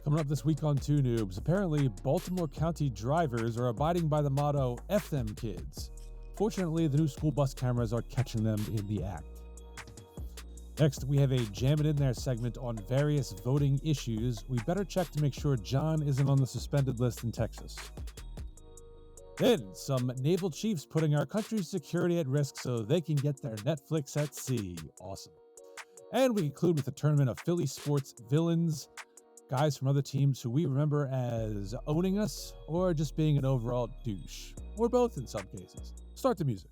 Coming up this week on Two Noobs, apparently Baltimore County drivers are abiding by the motto, F them kids. Fortunately, the new school bus cameras are catching them in the act. Next, we have a Jam It In There segment on various voting issues. We better check to make sure John isn't on the suspended list in Texas. Then, some naval chiefs putting our country's security at risk so they can get their Netflix at sea. Awesome. And we conclude with a tournament of Philly sports villains, guys from other teams who we remember as owning us or just being an overall douche, or both in some cases. Start the music.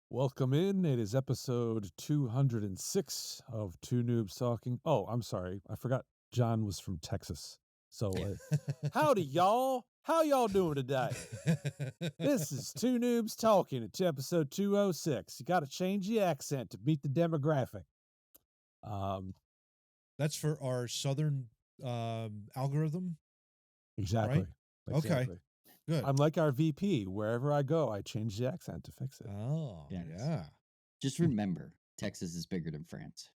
Welcome in. It is episode 206 of Two Noobs Talking. Oh, I'm sorry. I forgot John was from Texas. So, howdy, y'all. How y'all doing today? This is Two Noobs Talking. It's episode 206. You got to change the accent to meet the demographic. That's for our Southern algorithm? Exactly. Right? Exactly. Okay. Good. I'm like our VP. Wherever I go, I change the accent to fix it. Oh, yeah. Just remember, Texas is bigger than France.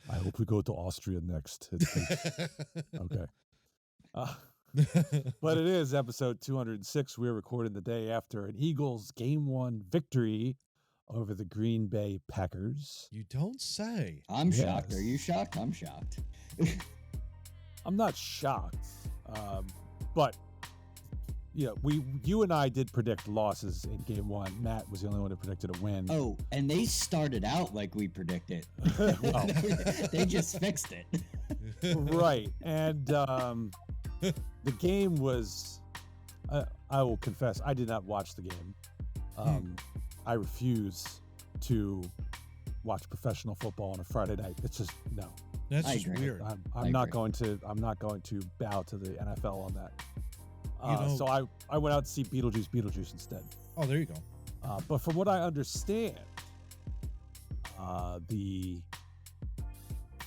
I hope we go to Austria next. Okay. But it is episode 206. We're recording the day after an Eagles Game 1 victory over the Green Bay Packers. You don't say. I'm shocked. Are you shocked? I'm shocked. I'm not shocked, but you and I did predict losses in Game 1. Matt was the only one who predicted a win. Oh, and they started out like we predicted. Well, they just fixed it. Right, and the game was. I will confess, I did not watch the game. I refuse to watch professional football on a Friday night. It's just no. That's just weird. I'm not going to bow to the NFL on that. So I went out to see Beetlejuice instead. Oh, there you go. But from what I understand, the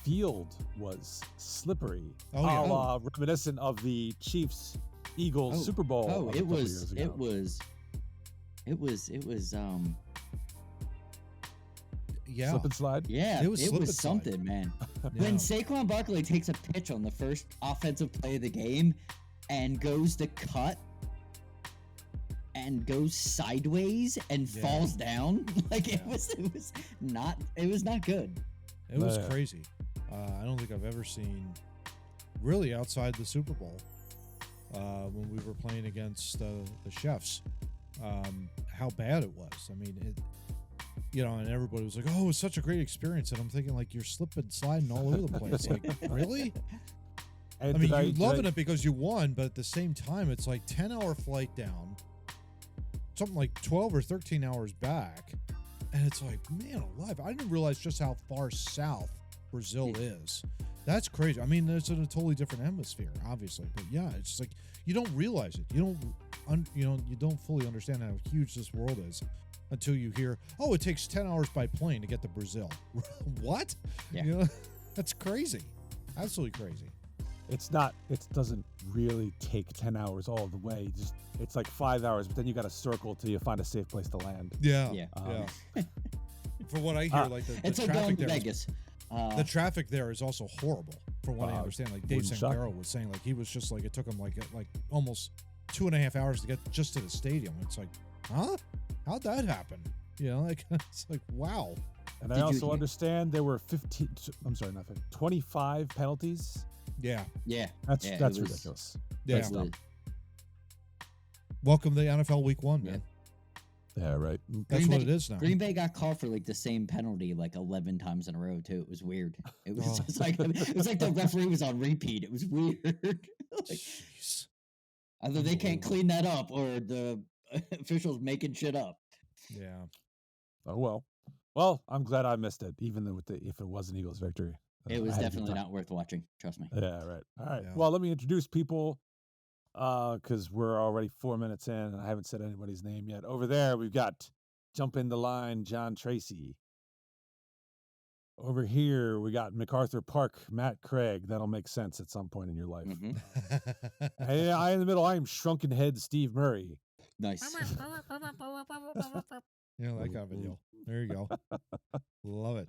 field was slippery. Reminiscent of the Chiefs Eagles Super Bowl. Oh, it was yeah. Slip and slide? Yeah, it was something, man. Yeah. When Saquon Barkley takes a pitch on the first offensive play of the game and goes to cut and goes sideways and falls down, like it was not good. It was crazy. I don't think I've ever seen, really outside the Super Bowl, when we were playing against the Chefs, how bad it was. I mean, and everybody was like, "Oh, it's such a great experience," and I'm thinking, like, you're slipping, sliding all over the place. Like, really? And I mean, you're loving it because you won, but at the same time, it's like 10-hour flight down, something like 12 or 13 hours back, and it's like, man alive, I didn't realize just how far south Brazil is. That's crazy. I mean, it's in a totally different hemisphere, obviously, but yeah, it's just like you don't realize it. You don't fully understand how huge this world is until you hear, oh, it takes 10 hours by plane to get to Brazil. What? Yeah. That's crazy. Absolutely crazy. It doesn't really take 10 hours all the way. It's like 5 hours, but then you got to circle till you find a safe place to land. Yeah. From what I hear, like the it's like traffic going to there Vegas. The traffic there is also horrible, from what I understand. Like Dave Sangaro was saying, like he was just like, it took him like almost 2.5 hours to get just to the stadium. It's like, huh? How'd that happen? It's like, wow. And I also understand there were 25 penalties. Yeah. That's ridiculous. Yeah. That's dumb. Welcome to the NFL Week 1, man. Yeah, right. That's what it is now. Green Bay got called for like the same penalty like 11 times in a row too. It was weird. It was just like the referee was on repeat. It was weird. Jeez. Either they can't clean that up or the officials making shit up. Yeah. Oh well. Well, I'm glad I missed it, even though if it was an Eagles victory. It was definitely not worth watching. Trust me. Yeah, right. All right. Yeah. Well, let me introduce people. because we're already 4 minutes in and I haven't said anybody's name yet. Over there, we've got Jump in the Line, John Tracy. Over here, we got MacArthur Park, Matt Craig. That'll make sense at some point in your life. Hey, I in the middle, I am Shrunken Head Steve Murray. Nice. You know, that kind of a deal. There you go. Love it.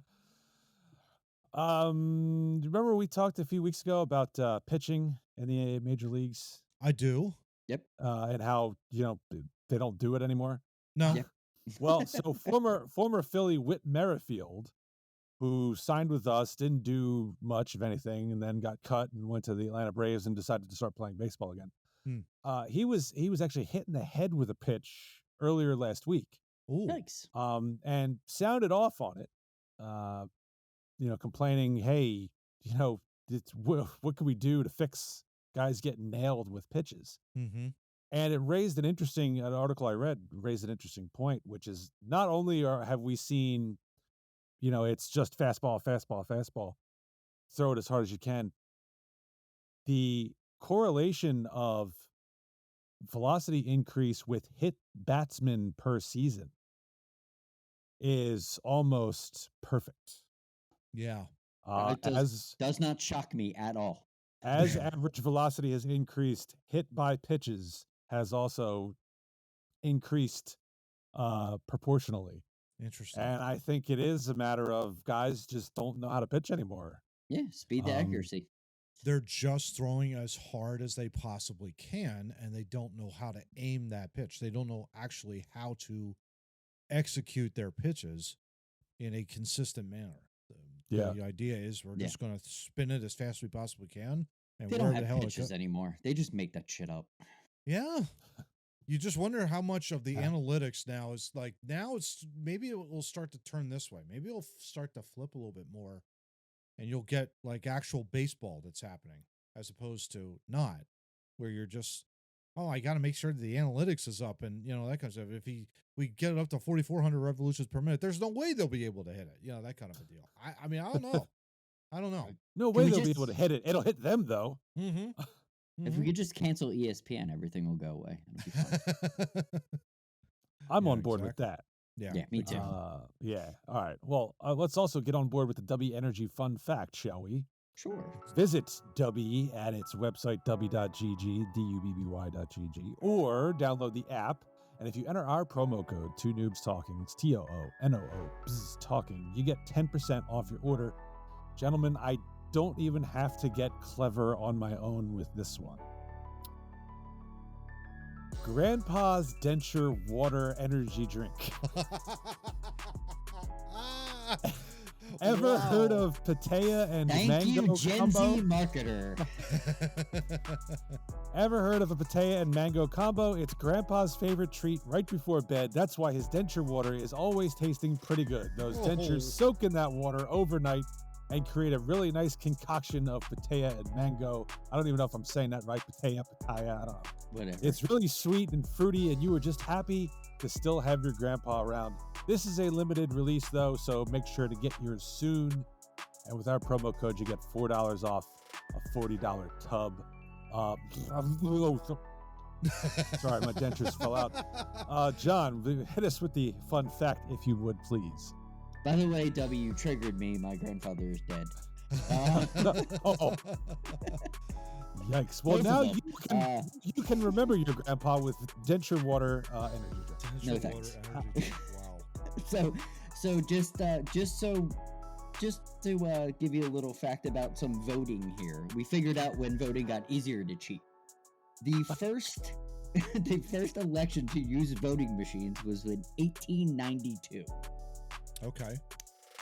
Do you remember we talked a few weeks ago about pitching in the major leagues? I do. Yep. And how, they don't do it anymore? No. Yep. Well, so former Philly Whit Merrifield, who signed with us, didn't do much of anything, and then got cut and went to the Atlanta Braves and decided to start playing baseball again. He was actually hit in the head with a pitch earlier last week. Ooh. Thanks. And sounded off on it, complaining, hey, what can we do to fix guys getting nailed with pitches? Mm-hmm. And it raised an article I read raised an interesting point, which is not only have we seen, it's just fastball, throw it as hard as you can. The correlation of velocity increase with hit batsmen per season is almost perfect. Yeah. It does not shock me at all. As average velocity has increased, hit by pitches has also increased proportionally. Interesting. And I think it is a matter of guys just don't know how to pitch anymore. Yeah, speed to accuracy. They're just throwing as hard as they possibly can, and they don't know how to aim that pitch. They don't know actually how to execute their pitches in a consistent manner. The idea is we're just going to spin it as fast as we possibly can. And they don't have pitches anymore. They just make that shit up. Yeah. You just wonder how much of the analytics now is like, maybe it will start to turn this way. Maybe it'll start to flip a little bit more, and you'll get like actual baseball that's happening as opposed to not, where you're just, I got to make sure that the analytics is up and, that kind of stuff. If we get it up to 4,400 revolutions per minute, there's no way they'll be able to hit it. That kind of a deal. I mean, I don't know. I don't know. No way they'll be able to hit it. It'll hit them, though. Mm-hmm. If we could just cancel ESPN, everything will go away. It'll be fine. I'm on board with that. Yeah, me too. All right. Well, let's also get on board with the Dubby Energy fun fact, shall we? Sure. Visit Dubby at its website, dubby.gg, dubby.gg, or download the app. And if you enter our promo code, Too Noobs Talking, it's TOONOO Talking, you get 10% off your order. Gentlemen, I don't even have to get clever on my own with this one. Grandpa's Denture Water Energy Drink. Ever heard of Pattaya and Thank mango you, Gen combo? Z marketer. Ever heard of a Pattaya and mango combo? It's Grandpa's favorite treat right before bed. That's why his denture water is always tasting pretty good. Those dentures soak in that water overnight and create a really nice concoction of Pattaya and mango. I don't even know if I'm saying that right. Pattaya, I don't know. Whatever. It's really sweet and fruity, and you were just happy to still have your grandpa around. This is a limited release, though, so make sure to get yours soon. And with our promo code, you get $4 off a $40 tub. Sorry, my dentures fell out. John, hit us with the fun fact, if you would, please. By the way, W, you triggered me. My grandfather is dead. Yikes. Well, now you can remember your grandpa with denture water energy drink. No thanks. Wow. So just to give you a little fact about some voting here, we figured out when voting got easier to cheat. The first election to use voting machines was in 1892. Okay.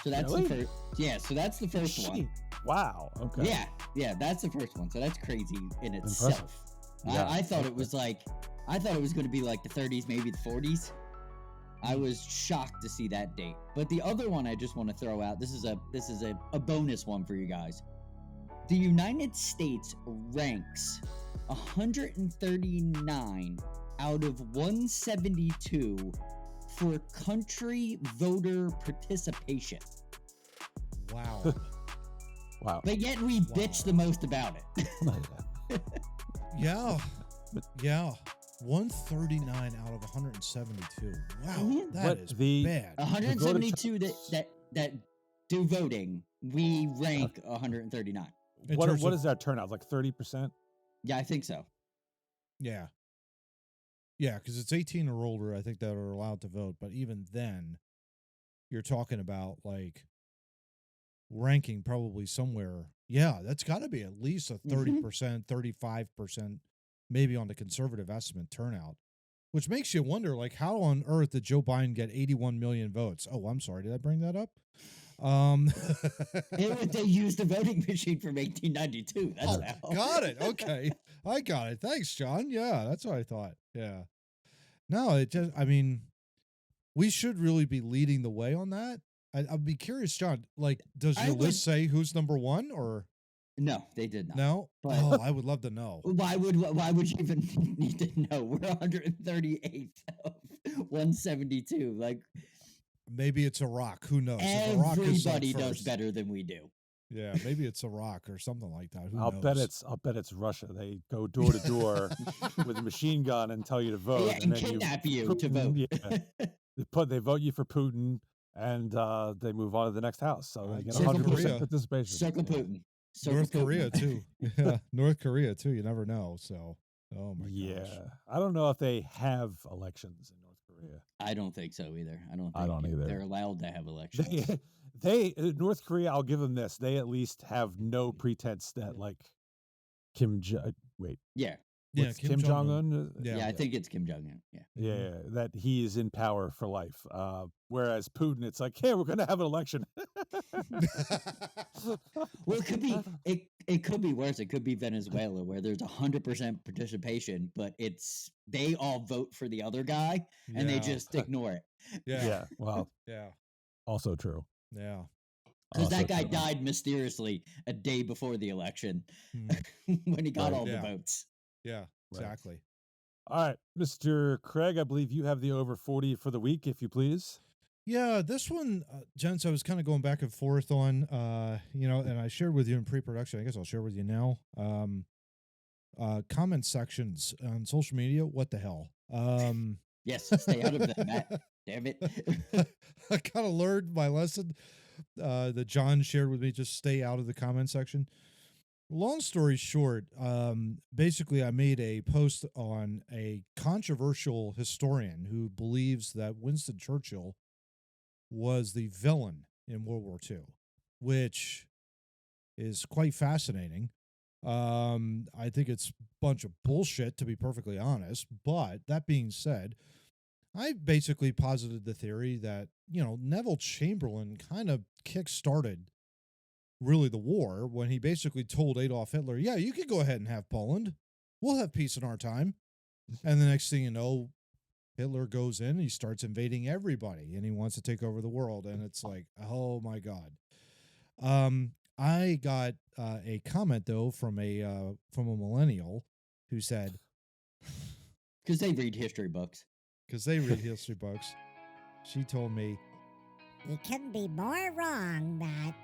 So that's the first. Yeah. So that's the first one. Wow. Okay. Yeah. That's the first one. So that's crazy in itself. Yeah. I thought it was going to be like the 30s, maybe the 40s. I was shocked to see that date. But the other one I just want to throw out. This is a bonus one for you guys. The United States ranks 139 out of 172 for country voter participation. Wow. Wow. But yet we bitch the most about it. Yeah. Yeah. 139 out of 172. Wow, Mhm. that is bad. 172 that do voting. We rank 139. What is that turnout? Like 30%? Yeah, I think so. Yeah. Yeah, because it's 18 or older, I think, that are allowed to vote. But even then, you're talking about like ranking probably somewhere. Yeah, that's got to be at least a 30%, 35%, maybe on the conservative estimate turnout, which makes you wonder, like, how on earth did Joe Biden get 81 million votes? Oh, I'm sorry. Did I bring that up? They used the voting machine from 1892. That's how. Got it. Okay. I got it. Thanks, John. Yeah, that's what I thought. Yeah. No, I mean, we should really be leading the way on that. I'd be curious, John, like, does your list say who's number one or? No, they did not. No? But Oh, I would love to know. why would you even need to know? We're 138th of 172. Like, maybe it's Iraq. Who knows? Everybody does better than we do. Yeah, maybe it's Iraq or something like that. Who I'll knows? bet it's Russia. They go door to door with a machine gun and tell you to vote, Yeah, and then kidnap you to Putin, vote. Yeah, they vote you for Putin, and they move on to the next house. So they get Circle 100% Korea. participation. Circle Yeah. Putin. Circle North Putin. Korea too. Yeah, North Korea too. You never know. So, oh my Yeah, gosh. I don't know if they have elections in North Korea. I don't think so either. I don't either. They're allowed to have elections. They North Korea. I'll give them this. They at least have no pretense that like Yeah. Yeah, what's Kim Jong Un. Yeah, I think it's Kim Jong Un. Yeah. Yeah, that he is in power for life. Whereas Putin, it's like, hey, we're going to have an election. Well, it could be worse. It could be Venezuela, where there's 100% participation, but they all vote for the other guy and they Yeah. just ignore it. Yeah. Well, Yeah. also true. Yeah. Because Also that guy true. died mysteriously a day before the election Hmm. when he got Right, all the yeah. votes. Yeah. Right. Exactly. All right, Mr. Craig, I believe you have the over 40 for the week, if you please. Yeah, this one, gents, I was kind of going back and forth on, and I shared with you in pre-production. I guess I'll share with you now. Comment sections on social media. What the hell? Yes, stay out of that, Matt. Damn it. I kind of learned my lesson that John shared with me. Just stay out of the comment section. Long story short, basically I made a post on a controversial historian who believes that Winston Churchill was the villain in World War II, which is quite fascinating. I think it's a bunch of bullshit, to be perfectly honest. But that being said, I basically posited the theory that, Neville Chamberlain kind of kick-started really the war when he basically told Adolf Hitler, yeah, you could go ahead and have Poland. We'll have peace in our time. And the next thing you know, Hitler goes in, he starts invading everybody, and he wants to take over the world. And it's like, oh my God. I got a comment though from a millennial who said, Because they read history books. She told me, You couldn't be more wrong, Matt.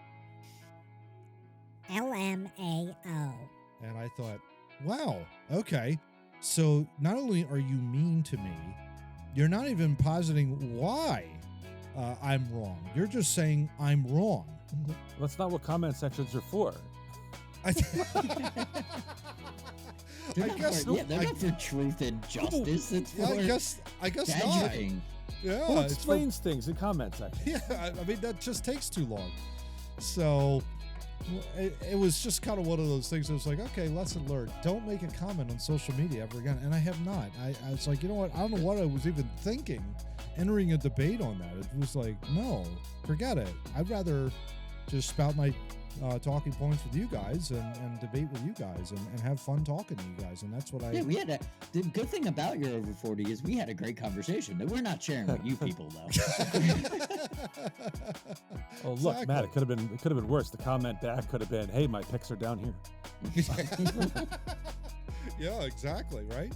LMAO. and I thought, wow, okay. So not only are you mean to me, you're not even positing why I'm wrong. You're just saying I'm wrong. That's not what comment sections are for. I They're not guess for, they're not for truth and justice. It's for I guess not. badgering. Yeah, Who it's for- explains things in comment sections? yeah. I mean, that just takes too long. So it was just kind of one of those things. I was like, okay, lesson learned. Don't make a comment on social media ever again. And I have not. I was like, you know what? I don't know what I was even thinking entering a debate on that. It was like, no, forget it. I'd rather just spout my talking points with you guys and debate with you guys and have fun talking to you guys. And that's what I... Yeah, the good thing about your over 40 is we had a great conversation that we're not sharing with you people though. Oh, look, Exactly. Matt, it could have been worse. The comment back could have been, "Hey, my picks are down here." Yeah, exactly, right?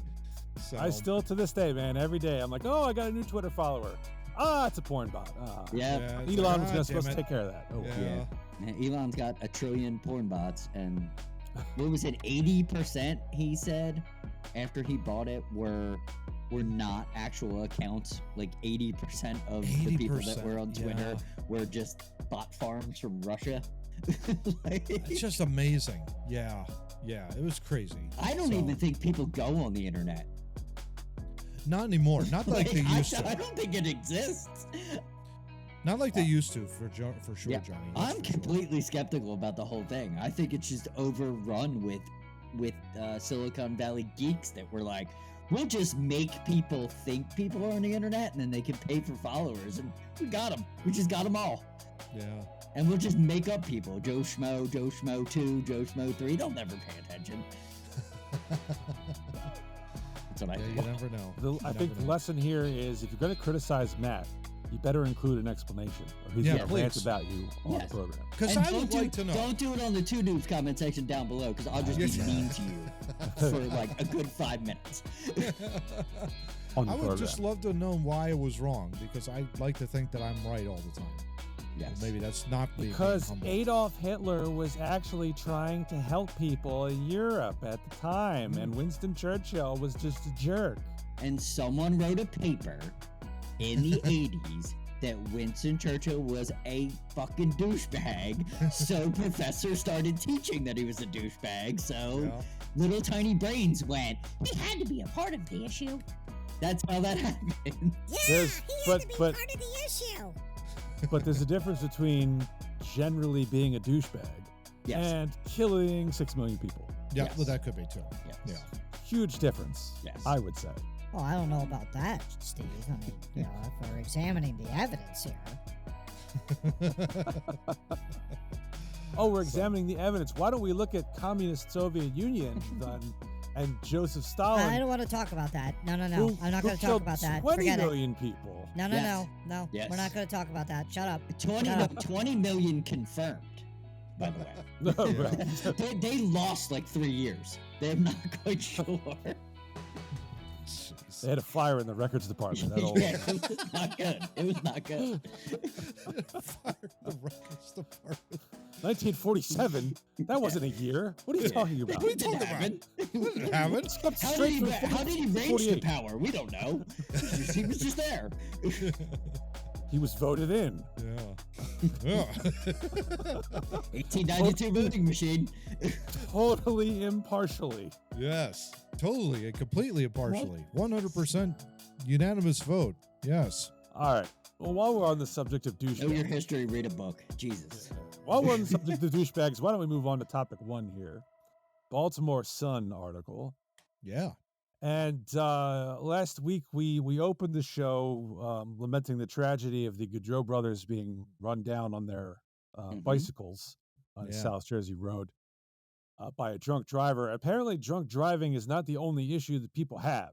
So I still, to this day, man, every day, I'm like, "Oh, I got a new Twitter follower. Ah, it's a porn bot. Ah. Yeah. it's Elon like, was supposed damn to it. take care of that." Oh, Yeah. Man, Elon's got a trillion porn bots and what was it, 80%, he said, after he bought it, were not actual accounts. Like 80% of the people that were on Twitter were just bot farms from Russia. It's just amazing. Yeah, it was crazy. I don't even think people go on the internet. Not anymore. Not like they used to. I don't think it exists. Not like they used to, for sure, Yeah, Johnny. I'm completely skeptical about the whole thing. I think it's just overrun with Silicon Valley geeks that were like, we'll just make people think people are on the internet, and then they can pay for followers, and we got them. We just got them all. Yeah. And we'll just make up people. Joe Schmo 2, Joe Schmo 3. They'll never pay attention. That's what I think. You never know. I think the lesson here is if you're going to criticize Matt, you better include an explanation, or he's going to rant about you on the program. Because I would like to know. Don't do it on the Too Noobs comment section down below, because I'll just be mean to you for like a good 5 minutes. On the I would program. just love to know why it was wrong, because I like to think that I'm right all the time. Yes. Maybe that's not being Because humble. Adolf Hitler was actually trying to help people in Europe at the time, and Winston Churchill was just a jerk. And someone wrote a paper in the 80s that Winston Churchill was a fucking douchebag. So professors started teaching that he was a douchebag. So little tiny brains went, he had to be a part of the issue. That's how that happened. Yeah, There's- he had to be part of the issue. But there's a difference between generally being a douchebag and killing 6 million people. Yeah, Yes. well, that could be too. Yes. Yeah. Huge difference, Yes. I would say. Well, I don't know about that, Steve. I mean, if we're examining the evidence here. Oh, we're examining the evidence. Why don't we look at communist Soviet Union and Joseph Stalin? I don't want to talk about that. No. who- I'm not who going to talk killed about that. 20 Forget it. million people. No. Yes. No. Yes. We're not going to talk about that. Shut up. 20 million confirmed, by the way. No, right. They lost like 3 years. They're not quite sure. They had a fire in the records department. That old. Yeah, it was not good. It was not good. Fire the records department. 1947? That wasn't a year. What are you talking about? What are you talking about? Didn't happen. It's kept How straight did from he range to 48. power? We don't know. He was just there. He was voted in. Yeah. 1892 voting machine. Totally impartially. Yes. Totally and completely impartially. 100% unanimous vote. Yes. All right. Well, while we're on the subject of Know your douchebags, history, read a book. Jesus. while we're on the subject of douchebags, why don't we move on to topic 1 here? Baltimore Sun article. Yeah. And last week we opened the show lamenting the tragedy of the Gaudreau brothers being run down on their bicycles on a South Jersey road by a drunk driver. Apparently, drunk driving is not the only issue that people have.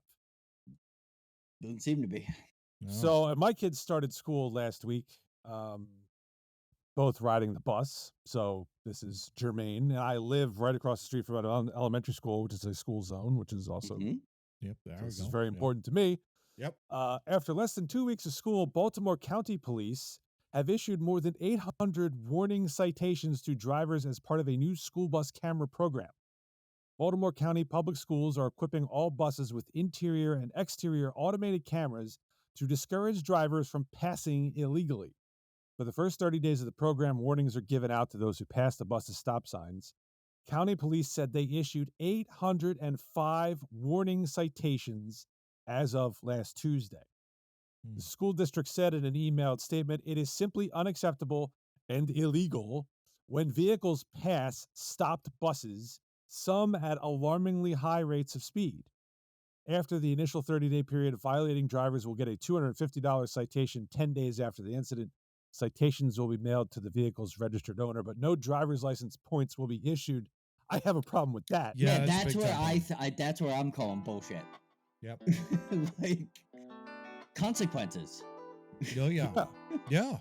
Doesn't seem to be. No. So my kids started school last week, both riding the bus. So this is Jermaine. And I live right across the street from an elementary school, which is a school zone, which is also Yep. There this we is go. very important to me. Yep. After less than 2 weeks of school, Baltimore County Police have issued more than 800 warning citations to drivers as part of a new school bus camera program. Baltimore County Public Schools are equipping all buses with interior and exterior automated cameras to discourage drivers from passing illegally. For the first 30 days of the program, warnings are given out to those who pass the bus's stop signs. County police said they issued 805 warning citations as of last Tuesday. The school district said in an emailed statement, it is simply unacceptable and illegal when vehicles pass stopped buses, some at alarmingly high rates of speed. After the initial 30-day period, violating drivers will get a $250 citation 10 days after the incident. Citations will be mailed to the vehicle's registered owner, but no driver's license points will be issued. I have a problem with that. Yeah, that's big where time. that's where I'm calling bullshit. Yep. Like consequences. Oh, yeah. Yeah.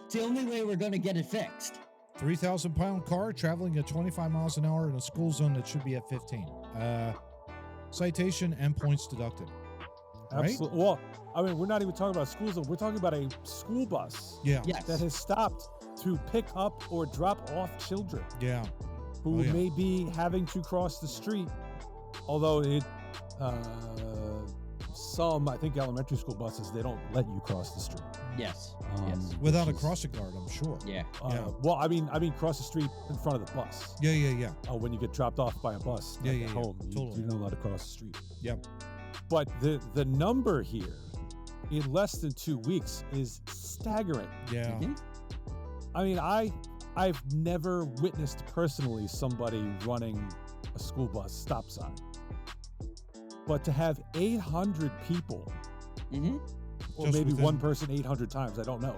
It's the only way we're going to get it fixed. 3,000-pound car traveling at 25 miles an hour in a school zone that should be at 15. Citation and points deducted. Right? Absolutely. Well, I mean, we're not even talking about school zone. We're talking about a school bus Yeah. Yes. that has stopped to pick up or drop off children. Yeah. who Oh, yeah. may be having to cross the street, although some, I think, elementary school buses, they don't let you cross the street. Yes. Yes. Without a which is- crossing guard, I'm sure. Yeah. Yeah. Well, I mean, cross the street in front of the bus. Yeah. When you get dropped off by a bus, Yeah, like yeah, at yeah. home, Totally. you're not allowed to cross the street. Yep. But the number here, in less than 2 weeks, is staggering. Yeah. Mhm. I mean, I've never witnessed personally somebody running a school bus stop sign, but to have 800 people, Mm-hmm. or Just maybe within- one person 800 times, I don't know.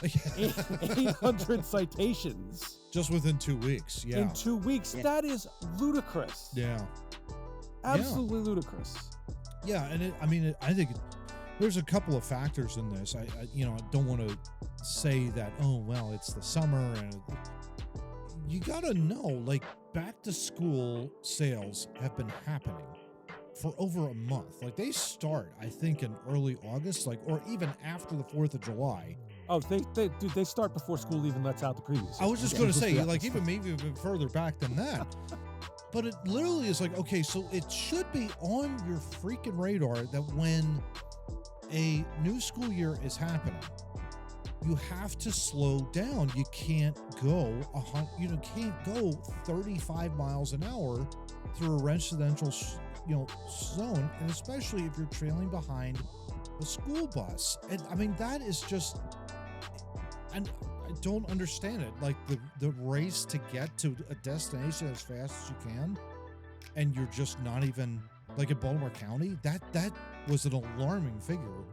800 citations Just within 2 weeks. Yeah. in 2 weeks. Yeah. That is ludicrous. Yeah. Absolutely ludicrous. Yeah, and I think there's a couple of factors in this. I don't want to say that, oh well, it's the summer, and you gotta know, like, back to school sales have been happening for over a month. Like, they start, I think, in early August, like, or even after the 4th of July. Oh, they start before school even lets out the previews. I was just Yeah. going to say, Yeah. like, even maybe a bit further back than that. But it literally is like, okay, so it should be on your freaking radar that when a new school year is happening, you have to slow down. You can't go can't go 35 miles an hour through a residential zone, and especially if you're trailing behind a school bus. And I mean, that is just, and I don't understand it. Like, the race to get to a destination as fast as you can, and you're just not even, like, in Baltimore County, that was an alarming figure.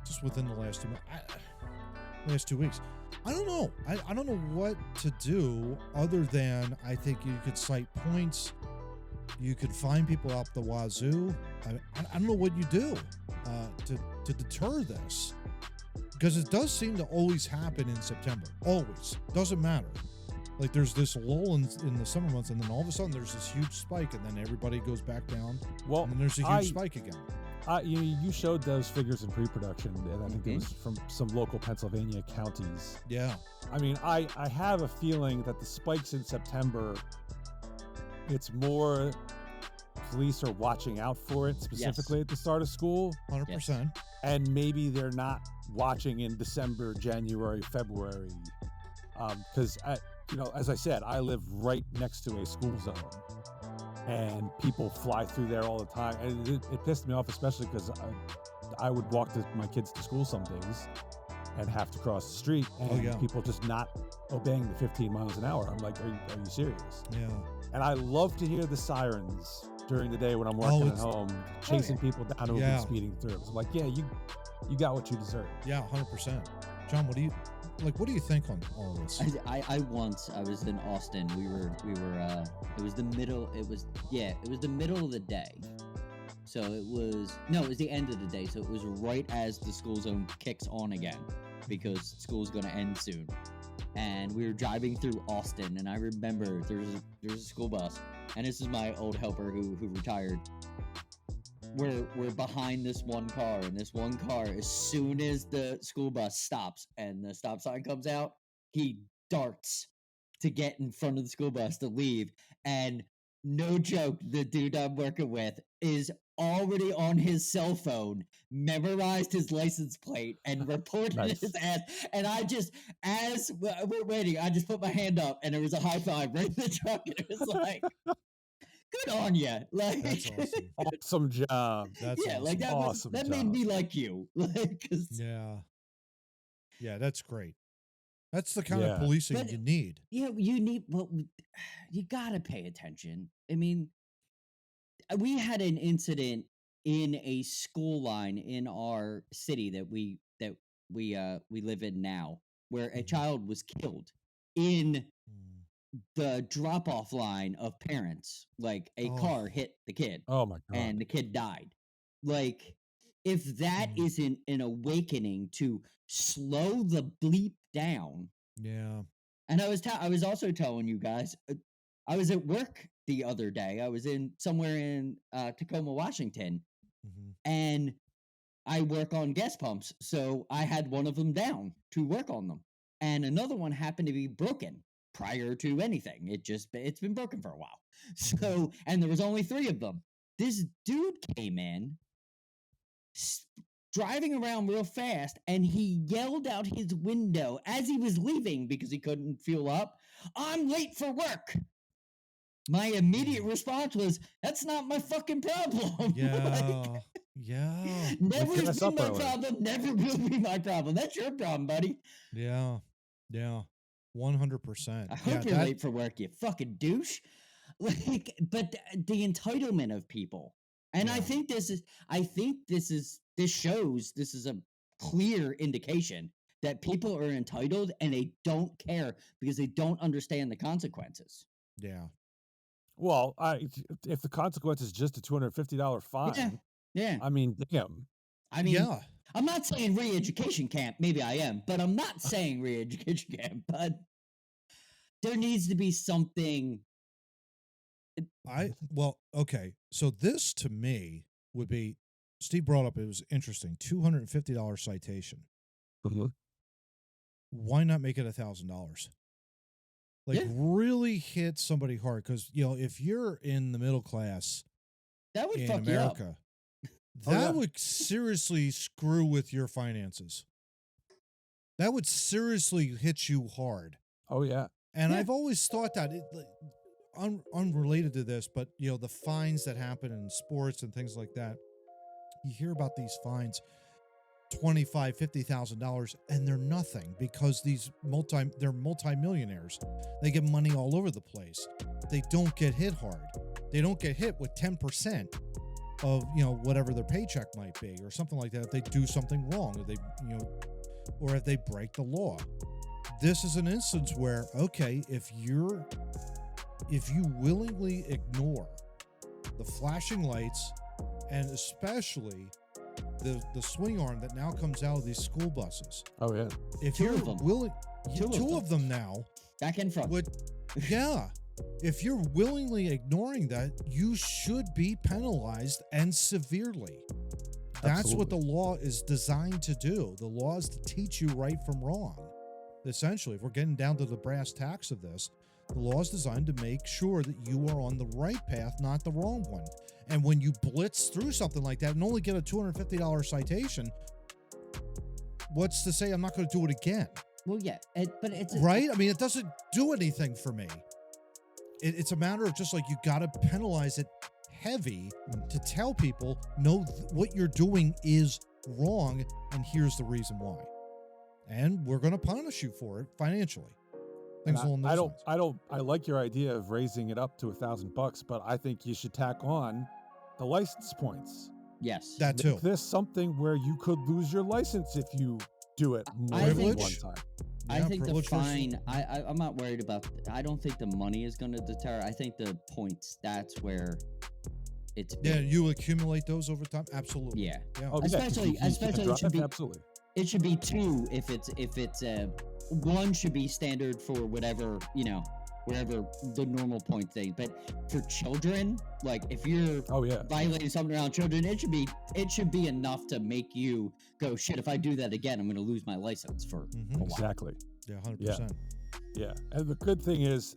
Just within the last 2 weeks. I don't know. I don't know what to do other than, I think you could cite points. You could find people out the wazoo. I don't know what you do to deter this, because it does seem to always happen in September. Always. Doesn't matter. Like, there's this lull in the summer months, and then all of a sudden there's this huge spike, and then everybody goes back down, Well, and then there's a huge spike again. you showed those figures in pre-production, and I think it was from some local Pennsylvania counties. Yeah. I mean, I have a feeling that the spikes in September, it's more police are watching out for it specifically at the start of school, 100%. and maybe they're not watching in December, January, February, because as I said, I live right next to a school zone, and people fly through there all the time, and it pissed me off, especially because I would walk my kids to school some days and have to cross the street, and people just not obeying the 15 miles an hour. I'm like, are you serious? Yeah. And I love to hear the sirens during the day when I'm working at home, chasing people down who've been speeding through. So I'm like, yeah, you got what you deserve. Yeah, 100%. John, what do you think on all of this? I was in Austin. We were it was the middle of the day. So it was the end of the day. So it was right as the school zone kicks on again, because school's going to end soon. And we were driving through Austin, and I remember there's a school bus, and this is my old helper who retired. We're behind this one car, and this one car, as soon as the school bus stops and the stop sign comes out, he darts to get in front of the school bus to leave. And no joke, the dude I'm working with is already on his cell phone, memorized his license plate, and reported his ass. And I just, as we're waiting, I just put my hand up, and there was a high five right in the truck, and it was like, good on you. Like, That's awesome. Awesome job. That's yeah, awesome. like that made me like you. Like, Yeah, that's great. That's the kind of Yeah. policing But- you need. yeah, you gotta pay attention. I mean, we had an incident in a school line in our city that we live in now, where a Mhm. child was killed in the drop-off line of parents. Like, a Oh. car hit the kid, Oh my god. and the kid died. Like, if that Mhm. isn't an awakening to slow the bleep down. Yeah. And I was also telling you guys, I was at work the other day. I was somewhere in Tacoma, Washington, Mhm. and I work on gas pumps, so I had one of them down to work on them, and another one happened to be broken. prior to anything. It's been broken for a while. So, and there was only 3 of them. This dude came in driving around real fast, and he yelled out his window as he was leaving because he couldn't fuel up, "I'm late for work." My immediate response was, "That's not my fucking problem." Yeah. Yeah. Never Look has us been up my early. problem. Never will be my problem. That's your problem, buddy. Yeah. Yeah. 100%. I hope you're late for work, you fucking douche. Like, but the entitlement of people, and I Yeah. think this is a clear indication that people are entitled and they don't care because they don't understand the consequences. Yeah. Well, if the consequence is just a $250 fine, Yeah. I mean, damn. I mean, Yeah. I'm not saying re-education camp. Maybe I am, but I'm not saying re-education camp. But there needs to be something. Well, okay. So this to me would be, Steve brought up, it was interesting, $250 citation. Why not make it $1,000? Like, Yeah. really hit somebody hard, because if you're in the middle class That would in fuck you up. America, Oh, that yeah. would seriously screw with your finances. That would seriously hit you hard. Oh, yeah. And Yeah. I've always thought that, unrelated to this, but the fines that happen in sports and things like that, you hear about these fines, $25,000, $50,000, and they're nothing because they're multimillionaires. They get money all over the place. They don't get hit hard. They don't get hit with 10% of whatever their paycheck might be, or something like that, if they do something wrong, or or if they break the law. This is an instance where, okay, if you willingly ignore the flashing lights, and especially the swing arm that now comes out of these school buses, Oh, yeah. if Two you're of them. willing, Two of of them now, Back and front. yeah, if you're willingly ignoring that, you should be penalized, and severely. That's what the law is designed to do. The law is to teach you right from wrong. Essentially, if we're getting down to the brass tacks of this, the law is designed to make sure that you are on the right path, not the wrong one. And when you blitz through something like that and only get a $250 citation, what's to say I'm not going to do it again? Well, yeah, but it's Right? I mean, it doesn't do anything for me. It's a matter of just like, you got to penalize it heavy to tell people, no, what you're doing is wrong, and here's the reason why. And we're going to punish you for it financially. Things along those lines. I like your idea of raising it up to $1,000, but I think you should tack on the license points. Yes. That too. Make this something where you could lose your license if you do it more I than think- one time. I Yeah, think the privilege versus- fine. I'm not worried about. I don't think the money is going to deter. I think the points. That's where it's. Yeah, big. you accumulate those over time. Absolutely. Yeah. Yeah. Oh, yeah, 'cause Especially- you can't especially it drive, should be- absolutely. It should be 2 if it's one should be standard for whatever wherever the normal point thing. But for children, like if you're Oh, yeah. violating something around children, it should be enough to make you go, shit, if I do that again, I'm going to lose my license for Mhm. a while. Exactly. Yeah, 100%. Yeah. And the good thing is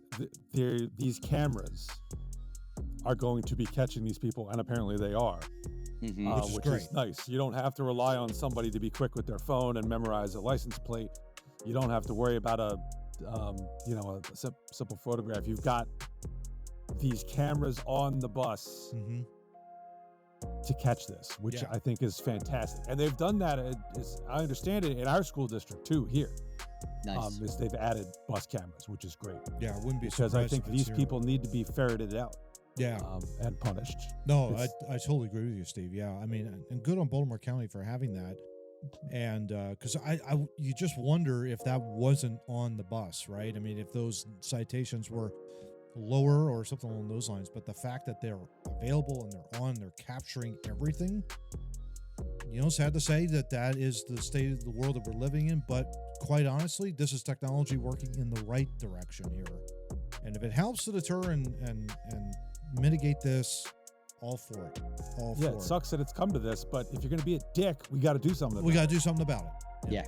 these cameras are going to be catching these people, and apparently they are, Mhm. Which is which great. is nice. You don't have to rely on somebody to be quick with their phone and memorize a license plate. You don't have to worry about a simple photograph. You've got these cameras on the bus Mm-hmm. to catch this, which Yeah. I think is fantastic. And they've done that, I understand it, in our school district too here. Nice. Is they've added bus cameras, which is great. Yeah, I wouldn't be Because surprised I think if it's these here. people need to be ferreted out Yeah. and punished. No, It's- I totally agree with you, Steve. Yeah, I mean, and good on Baltimore County for having that. And because you just wonder if that wasn't on the bus, right? I mean, if those citations were lower or something along those lines, but the fact that they're available and they're capturing everything, sad to say that is the state of the world that we're living in. But quite honestly, this is technology working in the right direction here. And if it helps to deter and mitigate this, all for it. All Yeah, for it it. sucks that it's come to this, but if you're going to be a dick, we got to do something. We about got to do something about it. Yeah.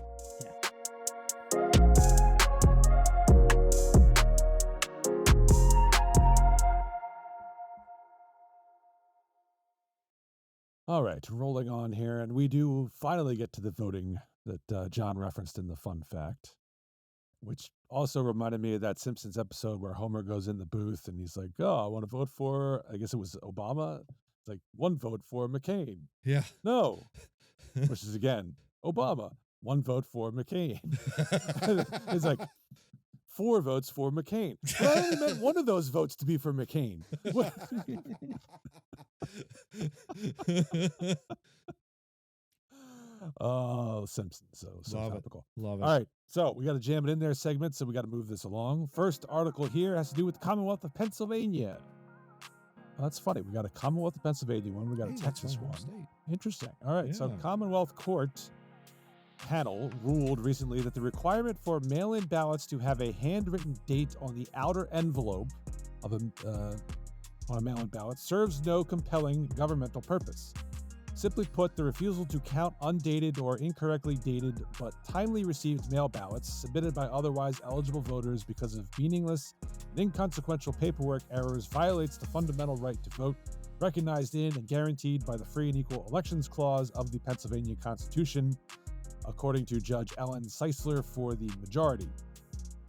All right, rolling on here, and we do finally get to the voting that John referenced in the fun fact, which also reminded me of that Simpsons episode where Homer goes in the booth and he's like, "Oh, I want to vote for," I guess it was Obama. It's like, one vote for McCain. Yeah. No, which is again Obama. One vote for McCain. It's like 4 votes for McCain. But I only meant one of those votes to be for McCain. What- Oh, Simpsons. So Love it. topical. Love it. All right. So we got to jam it in there segment. So we got to move this along. First article here has to do with the Commonwealth of Pennsylvania. Oh, that's funny. We got a Commonwealth of Pennsylvania one. We got Hey, a that's Texas my home one. state. Interesting. All right. So Yeah. Commonwealth Court panel ruled recently that the requirement for mail-in ballots to have a handwritten date on the outer envelope of on a mail-in ballot serves no compelling governmental purpose. Simply put, the refusal to count undated or incorrectly dated but timely received mail ballots submitted by otherwise eligible voters because of meaningless and inconsequential paperwork errors violates the fundamental right to vote recognized in and guaranteed by the Free and Equal Elections Clause of the Pennsylvania Constitution, according to Judge Ellen Seisler for the majority.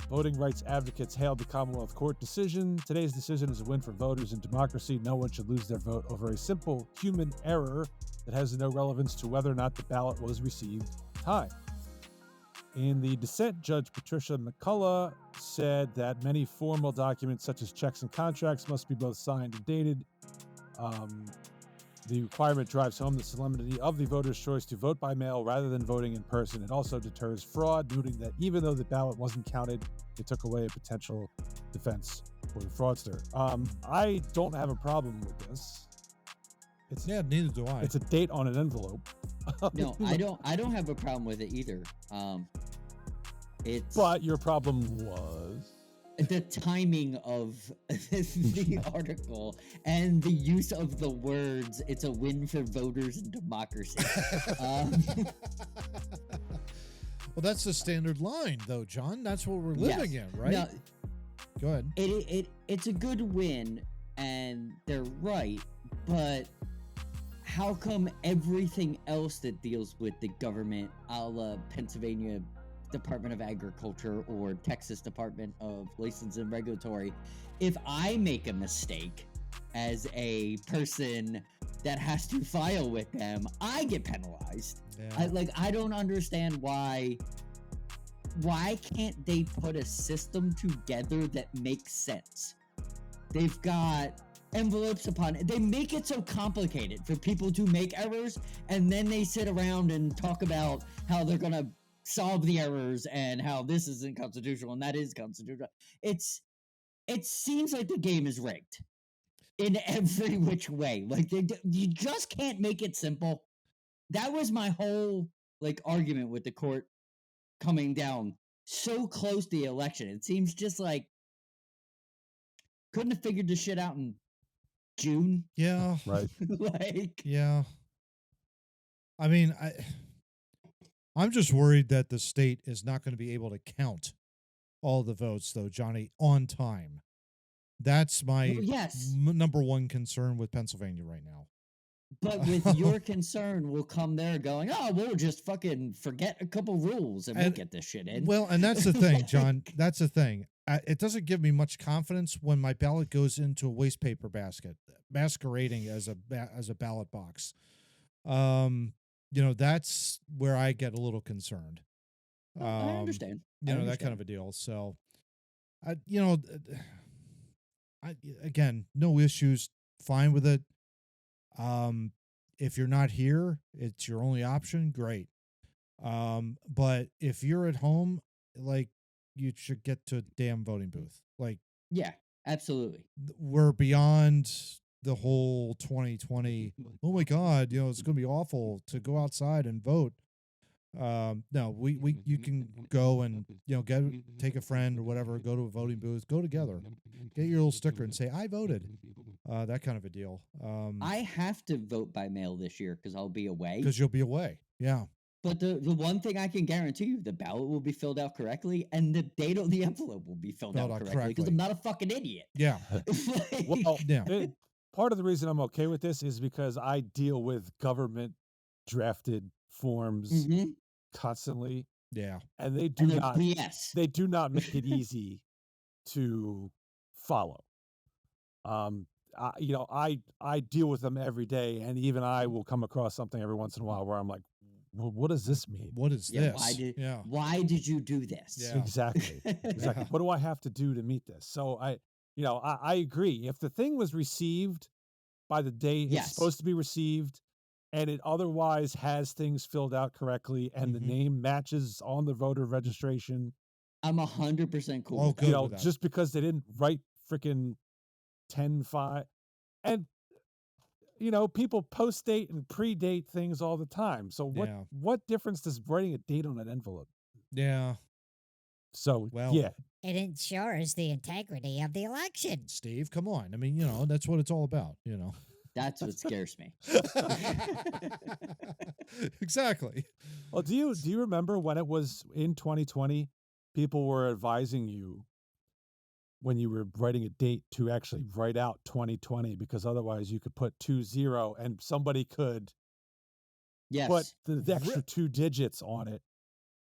Voting rights advocates hailed the Commonwealth Court decision. Today's decision is a win for voters and democracy. No one should lose their vote over a simple human error that has no relevance to whether or not the ballot was received in time. In the dissent, Judge Patricia McCullough said that many formal documents such as checks and contracts must be both signed and dated. The requirement drives home the solemnity of the voter's choice to vote by mail rather than voting in person. It also deters fraud, noting that even though the ballot wasn't counted, it took away a potential defense for the fraudster. I don't have a problem with this. Yeah, neither do I. It's a date on an envelope. No, I don't have a problem with it either. It's But your problem was the timing of the article and the use of the words. It's a win for voters and democracy. Well, that's the standard line, though, John. That's what we're living in, right? Now, Go ahead. it's a good win, and they're right, but how come everything else that deals with the government, a la Pennsylvania Department of Agriculture or Texas Department of License and Regulatory, if I make a mistake as a person that has to file with them, I get penalized? Yeah. I don't understand why can't they put a system together that makes sense? They've got envelopes upon it. They make it so complicated for people to make errors, and then they sit around and talk about how they're gonna solve the errors and how this isn't constitutional and that is constitutional. It seems like the game is rigged in every which way. Like you just can't make it simple. That was my whole argument with the court coming down so close to the election. It seems just like couldn't have figured this shit out in June. Yeah. right. Yeah. I mean, I'm just worried that the state is not going to be able to count all the votes, though, Johnny, on time. That's my number one concern with Pennsylvania right now. But with your concern, we'll come there going, oh, we'll just fucking forget a couple rules and we'll get this shit in. Well, and that's the thing, John. That's the thing. It doesn't give me much confidence when my ballot goes into a waste paper basket, masquerading as a ballot box. That's where I get a little concerned. I understand. That kind of a deal. So, again, no issues. Fine with it. If you're not here, it's your only option. Great. But if you're at home, you should get to a damn voting booth. Yeah, absolutely. We're beyond the whole 2020. Oh my God, it's going to be awful to go outside and vote. No, you can go and take a friend or whatever, go to a voting booth, go together, get your little sticker and say I voted. That kind of a deal. I have to vote by mail this year because I'll be away. Because you'll be away. Yeah. But the one thing I can guarantee you, the ballot will be filled out correctly and the date on the envelope will be filled out correctly because I'm not a fucking idiot. Yeah. Well, Yeah. part of the reason I'm okay with this is because I deal with government drafted forms Mhm. constantly, Yeah. and they do And they're not BS. make it easy to follow. I deal with them every day, and even I will come across something every once in a while where I'm like, well, what does this mean? What is Yeah, this? Yeah. why did you do this? Yeah. Exactly. Exactly. Yeah. What do I have to do to meet this? So I agree. If the thing was received by the day it's Yes. supposed to be received, and it otherwise has things filled out correctly, and the Mhm. name matches on the voter registration, I'm 100% cool Oh, with that. good with that. just because they didn't write freaking 10-5, and people post date and predate things all the time. So Yeah. what difference does writing a date on an envelope? Yeah. So Well- yeah, It ensures the integrity of the election. Steve, come on. I mean, that's what it's all about, That's what scares me. Exactly. well, do you remember when it was in 2020, people were advising you when you were writing a date to actually write out 2020, because otherwise you could put 20 and somebody could Yes. put the extra 2 digits on it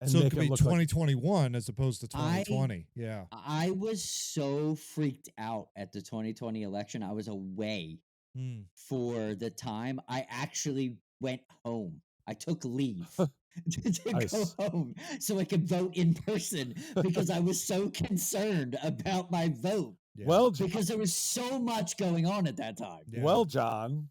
and So it make could it be look like 2021 as opposed to 2020. Yeah. I was so freaked out at the 2020 election. I was away Hmm. for the time. I actually went home. I took leave to Nice. go home so I could vote in person because I was so concerned about my vote Yeah. well, because there was so much going on at that time. Yeah. well, John,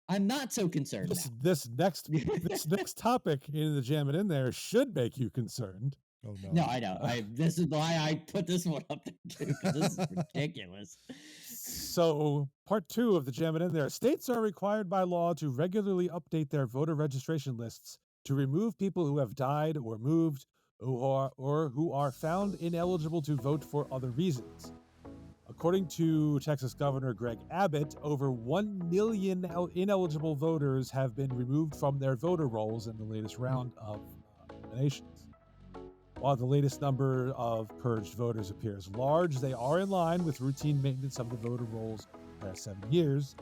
I'm not so concerned this next topic in the Jam It In There should make you concerned. Oh, no. now. No, I know. This is why I put this one up there too, because this is ridiculous. So, part 2 of the Jam It In There. States are required by law to regularly update their voter registration lists to remove people who have died or moved or who are found ineligible to vote for other reasons. According to Texas Governor Greg Abbott, over 1 million ineligible voters have been removed from their voter rolls in the latest round of eliminations. While the latest number of purged voters appears large, they are in line with routine maintenance of the voter rolls the past 7 years.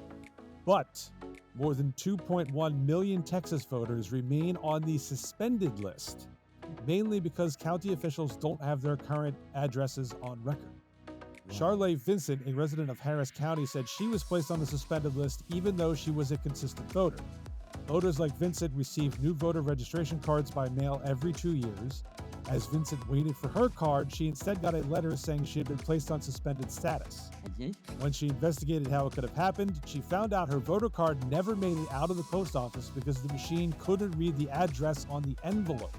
But more than 2.1 million Texas voters remain on the suspended list, mainly because county officials don't have their current addresses on record. Charlotte Vincent, a resident of Harris County, said she was placed on the suspended list even though she was a consistent voter. Voters like Vincent receive new voter registration cards by mail every 2 years. As Vincent waited for her card, she instead got a letter saying she had been placed on suspended status. When she investigated how it could have happened, she found out her voter card never made it out of the post office because the machine couldn't read the address on the envelope.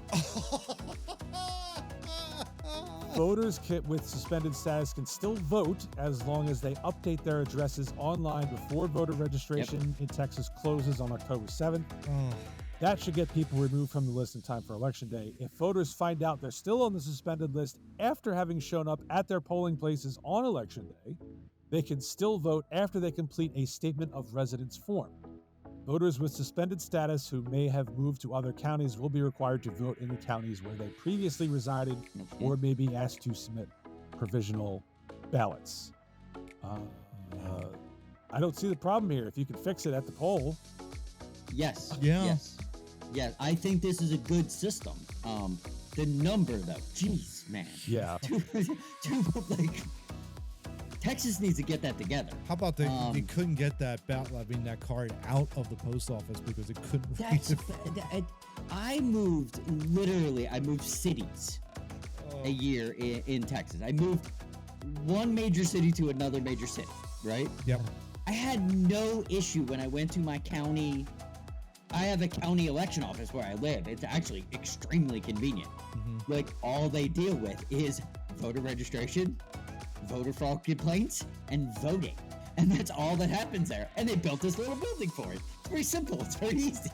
Voters with suspended status can still vote as long as they update their addresses online before voter registration in Texas closes on October 7th. Oh. That should get people removed from the list in time for Election Day. If voters find out they're still on the suspended list after having shown up at their polling places on Election Day, they can still vote after they complete a Statement of Residence form. Voters with suspended status who may have moved to other counties will be required to vote in the counties where they previously resided or may be asked to submit provisional ballots. I don't see the problem here. If you can fix it at the poll. Yes. Yeah. Yes. Yeah. I think this is a good system. The number though, jeez, man. Yeah. Texas needs to get that together. How about they couldn't get that that card out of the post office because it couldn't read That's it. I moved cities a year in Texas. I moved one major city to another major city, right? Yep. I had no issue when I went to my county. I have a county election office where I live. It's actually extremely convenient. Mm-hmm. Like, all they deal with is voter registration, voter fraud complaints, and voting. And that's all that happens there. And they built this little building for it. It's very simple. It's very easy.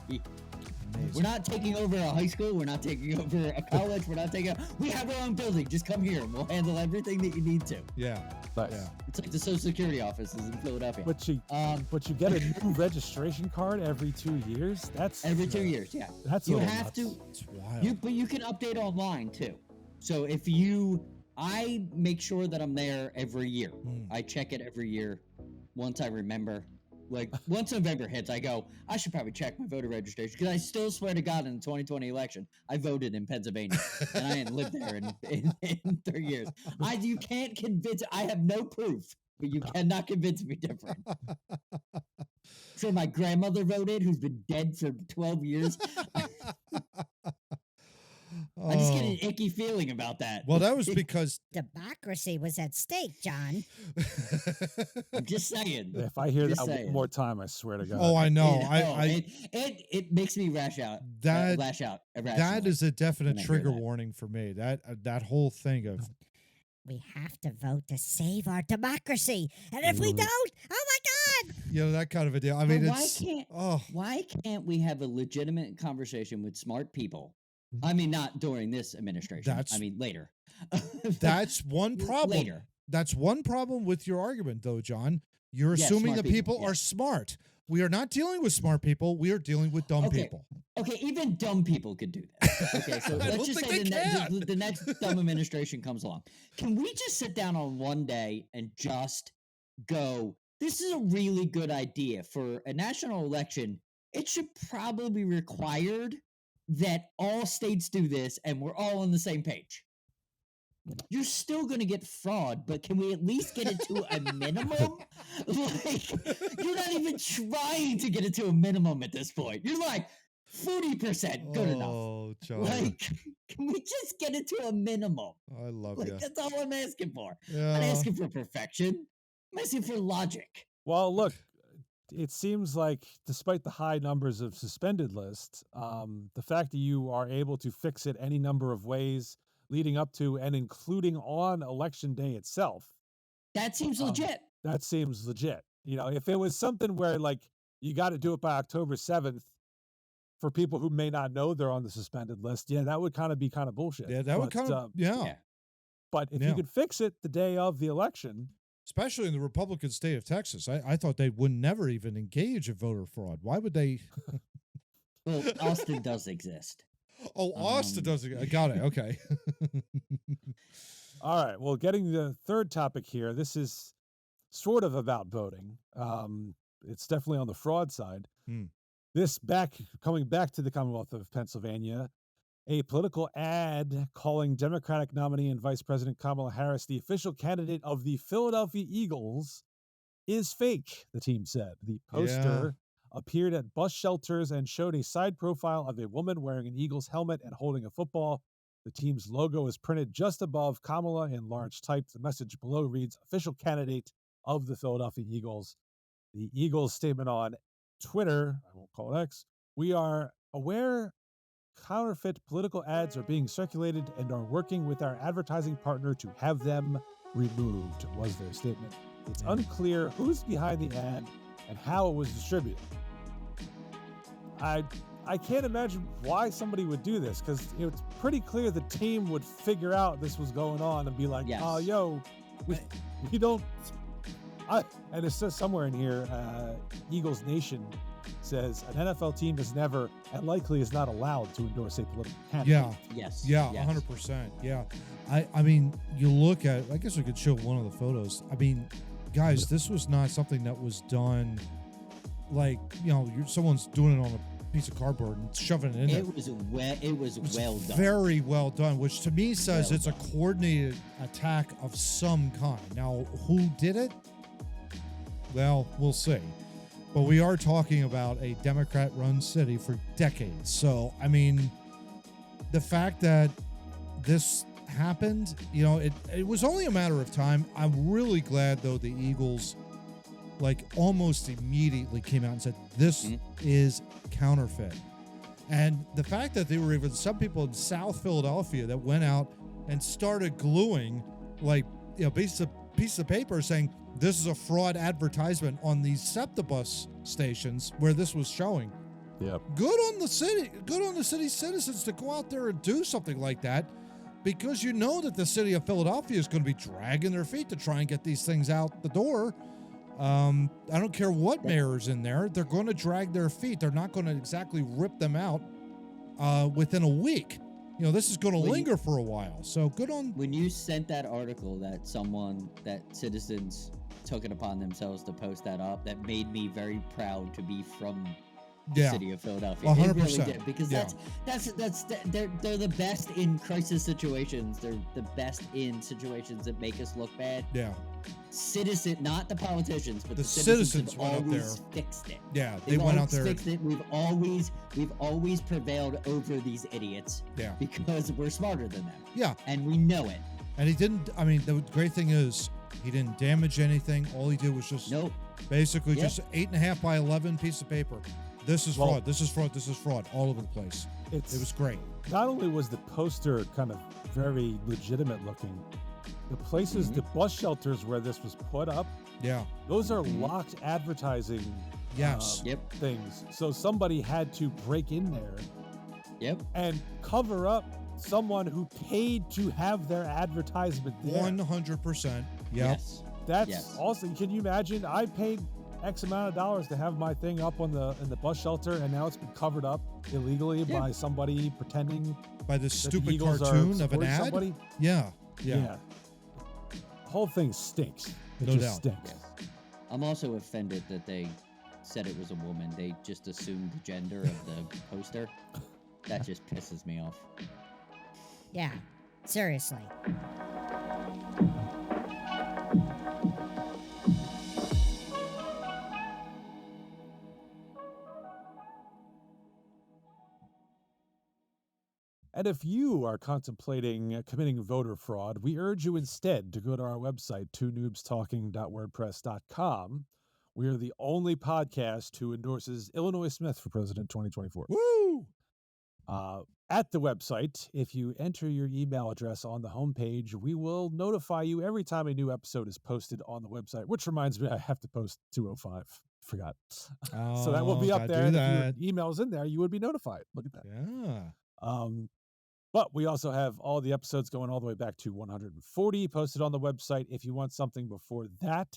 Amazing. We're not taking over a high school. We're not taking over a college. We have our own building. Just come here and we'll handle everything that you need to. Yeah. Nice. Yeah. It's like the Social Security offices in Philadelphia. But you get a new registration card every 2 years? That's Every 2 years, yeah. That's You a little have nuts. to. It's wild. But you can update online too. So I make sure that I'm there every year. I check it every year once I remember. Like, once November hits, I go, I should probably check my voter registration because I still swear to God in the 2020 election, I voted in Pennsylvania and I ain't lived there in 3 years. You can't convince, I have no proof, but you cannot convince me different. So my grandmother voted, who's been dead for 12 years. I just get an icky feeling about that. Well, that was because Democracy was at stake, John. I'm just saying. If I hear Just that saying. one more time, I swear to God. oh, I know. It makes me lash out. That irrationally is a definite when I hear trigger that. warning for me. That whole thing of We have to vote to save our democracy. And if we don't, oh my God! that kind of a deal. I mean, But it's why can't we have a legitimate conversation with smart people? I mean, not during this administration. I mean, later. That's one problem. Later. That's one problem with your argument, though, John. You're Yeah, assuming smart the people people, are yes. smart. We are not dealing with smart people. We are dealing with dumb people. Okay, even dumb people could do that. Okay, so I let's don't just think say they the next dumb administration comes along. Can we just sit down on one day and just go, this is a really good idea for a national election. It should probably be required that all states do this and we're all on the same page. You're still going to get fraud, but can we at least get it to a minimum? Like, you're not even trying to get it to a minimum at this point. You're like 40% good enough. Oh, John. Like, can we just get it to a minimum? I love Like, you. that's all I'm asking for. I'm Yeah. not asking for perfection. I'm asking for logic. Well, look, it seems like despite the high numbers of suspended lists, the fact that you are able to fix it any number of ways leading up to and including on election day itself, That seems legit. that seems legit. If it was something where like you got to do it by October 7th for people who may not know they're on the suspended list, yeah, that would kind of be kind of bullshit. Yeah, that would kind of, yeah. But if Yeah. you could fix it the day of the election, Especially in the Republican state of Texas. I thought they would never even engage in voter fraud. Why would they? Well, Austin does exist. Oh, Austin does it. I got it. Okay. all right. Well, getting the third topic here, this is sort of about voting. It's definitely on the fraud side. Hmm. Coming back to the Commonwealth of Pennsylvania, a political ad calling Democratic nominee and Vice President Kamala Harris the official candidate of the Philadelphia Eagles is fake, the team said. The poster appeared at bus shelters and showed a side profile of a woman wearing an Eagles helmet and holding a football. The team's logo is printed just above Kamala in large type. The message below reads, official candidate of the Philadelphia Eagles. The Eagles statement on Twitter, I won't call it X, we are aware counterfeit political ads are being circulated and are working with our advertising partner to have them removed, was their statement. It's unclear who's behind the ad and how it was distributed. I can't imagine why somebody would do this because it's pretty clear the team would figure out this was going on and be like, Yes. oh, yo, we don't. And it says somewhere in here, Eagles Nation says an NFL team is never and likely is not allowed to endorse a political candidate. Yeah. Yes. Yeah, yes. 100%. Yeah. I mean, you look at, I guess we could show one of the photos. I mean, guys, this was not something that was done like, someone's doing it on a piece of cardboard and shoving it in there. It was well done. Very well done, which to me says Well it's done. a coordinated attack of some kind. Now, who did it? Well, we'll see. But we are talking about a Democrat-run city for decades. So, I mean, the fact that this happened, it was only a matter of time. I'm really glad, though, the Eagles, almost immediately came out and said, this is counterfeit. And the fact that there were even some people in South Philadelphia that went out and started gluing, pieces of paper saying, this is a fraud advertisement on these septibus stations where this was showing. Yeah. Good on the city's citizens to go out there and do something like that, because you know that the city of Philadelphia is going to be dragging their feet to try and get these things out the door. I don't care what mayor's in there. They're going to drag their feet. They're not going to exactly rip them out within a week. This is going to linger for a while. So good on. When you sent that article that citizens took it upon themselves to post that up. That made me very proud to be from the Yeah. city of Philadelphia. 100%. It really did, because Yeah. they're the best in crisis situations. They're the best in situations that make us look bad. Yeah. Citizen, not the politicians, but The the citizens citizens have went up always there. fixed it. Yeah. They They've went out always there. fixed it. We've always prevailed over these idiots Yeah. because we're smarter than them, Yeah. and we know it. And he didn't, I mean, the great thing is he didn't damage anything. All he did was just Nope. basically Yep. just 8.5 by 11 piece of paper. This is Well- fraud. This is fraud. This is fraud all over the place. It was great. Not only was the poster kind of very legitimate looking, the places, the bus shelters where this was put up, Yeah. those are locked advertising Yes. Yep. things. So somebody had to break in there Yep. and cover up someone who paid to have their advertisement there. 100%. Yep. Yes. That's Yes. also, can you imagine? I paid X amount of dollars to have my thing up on in the bus shelter, and now it's been covered up illegally Yeah. by somebody pretending By this that the stupid Eagles are cartoon of an supporting ad. somebody. Yeah. Yeah. Yeah. The whole thing stinks. It No just doubt. stinks. I'm also offended that they said it was a woman. They just assumed the gender of the poster. That just pisses me off. Yeah, seriously. And if you are contemplating committing voter fraud, we urge you instead to go to our website, twonoobstalking.wordpress.com. We are the only podcast who endorses Illinois Smith for President 2024. Woo! At the website, if you enter your email address on the homepage, we will notify you every time a new episode is posted on the website, which reminds me, I have to post 205. Forgot. So that will be up gotta there. do And that. if your email's in there, you would be notified. Look at that. Yeah. But we also have all the episodes going all the way back to 140 posted on the website. If you want something before that,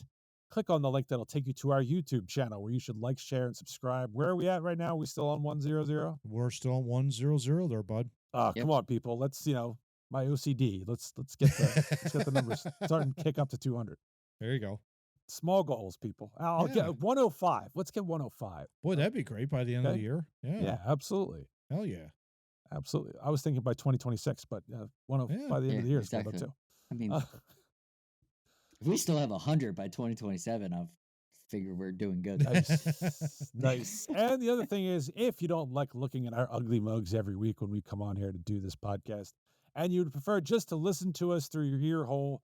click on the link that'll take you to our YouTube channel where you should like, share, and subscribe. Where are we at right now? Are we still on 100? We're still on 100 there, bud. Yep. Come on, people. Let's, my OCD. Let's get the numbers starting to kick up to 200. There you go. Small goals, people. I'll Yeah. get 105. Let's get 105. Boy, that'd be great by the end of Okay. the year. Yeah. Yeah, absolutely. Hell yeah. Absolutely. I was thinking by 2026, but by the end of the year is good exactly. too. I mean, Uh, if we still have 100 by 2027, I figure we're doing good. Nice. Nice. And the other thing is, if you don't like looking at our ugly mugs every week when we come on here to do this podcast, and you'd prefer just to listen to us through your ear hole,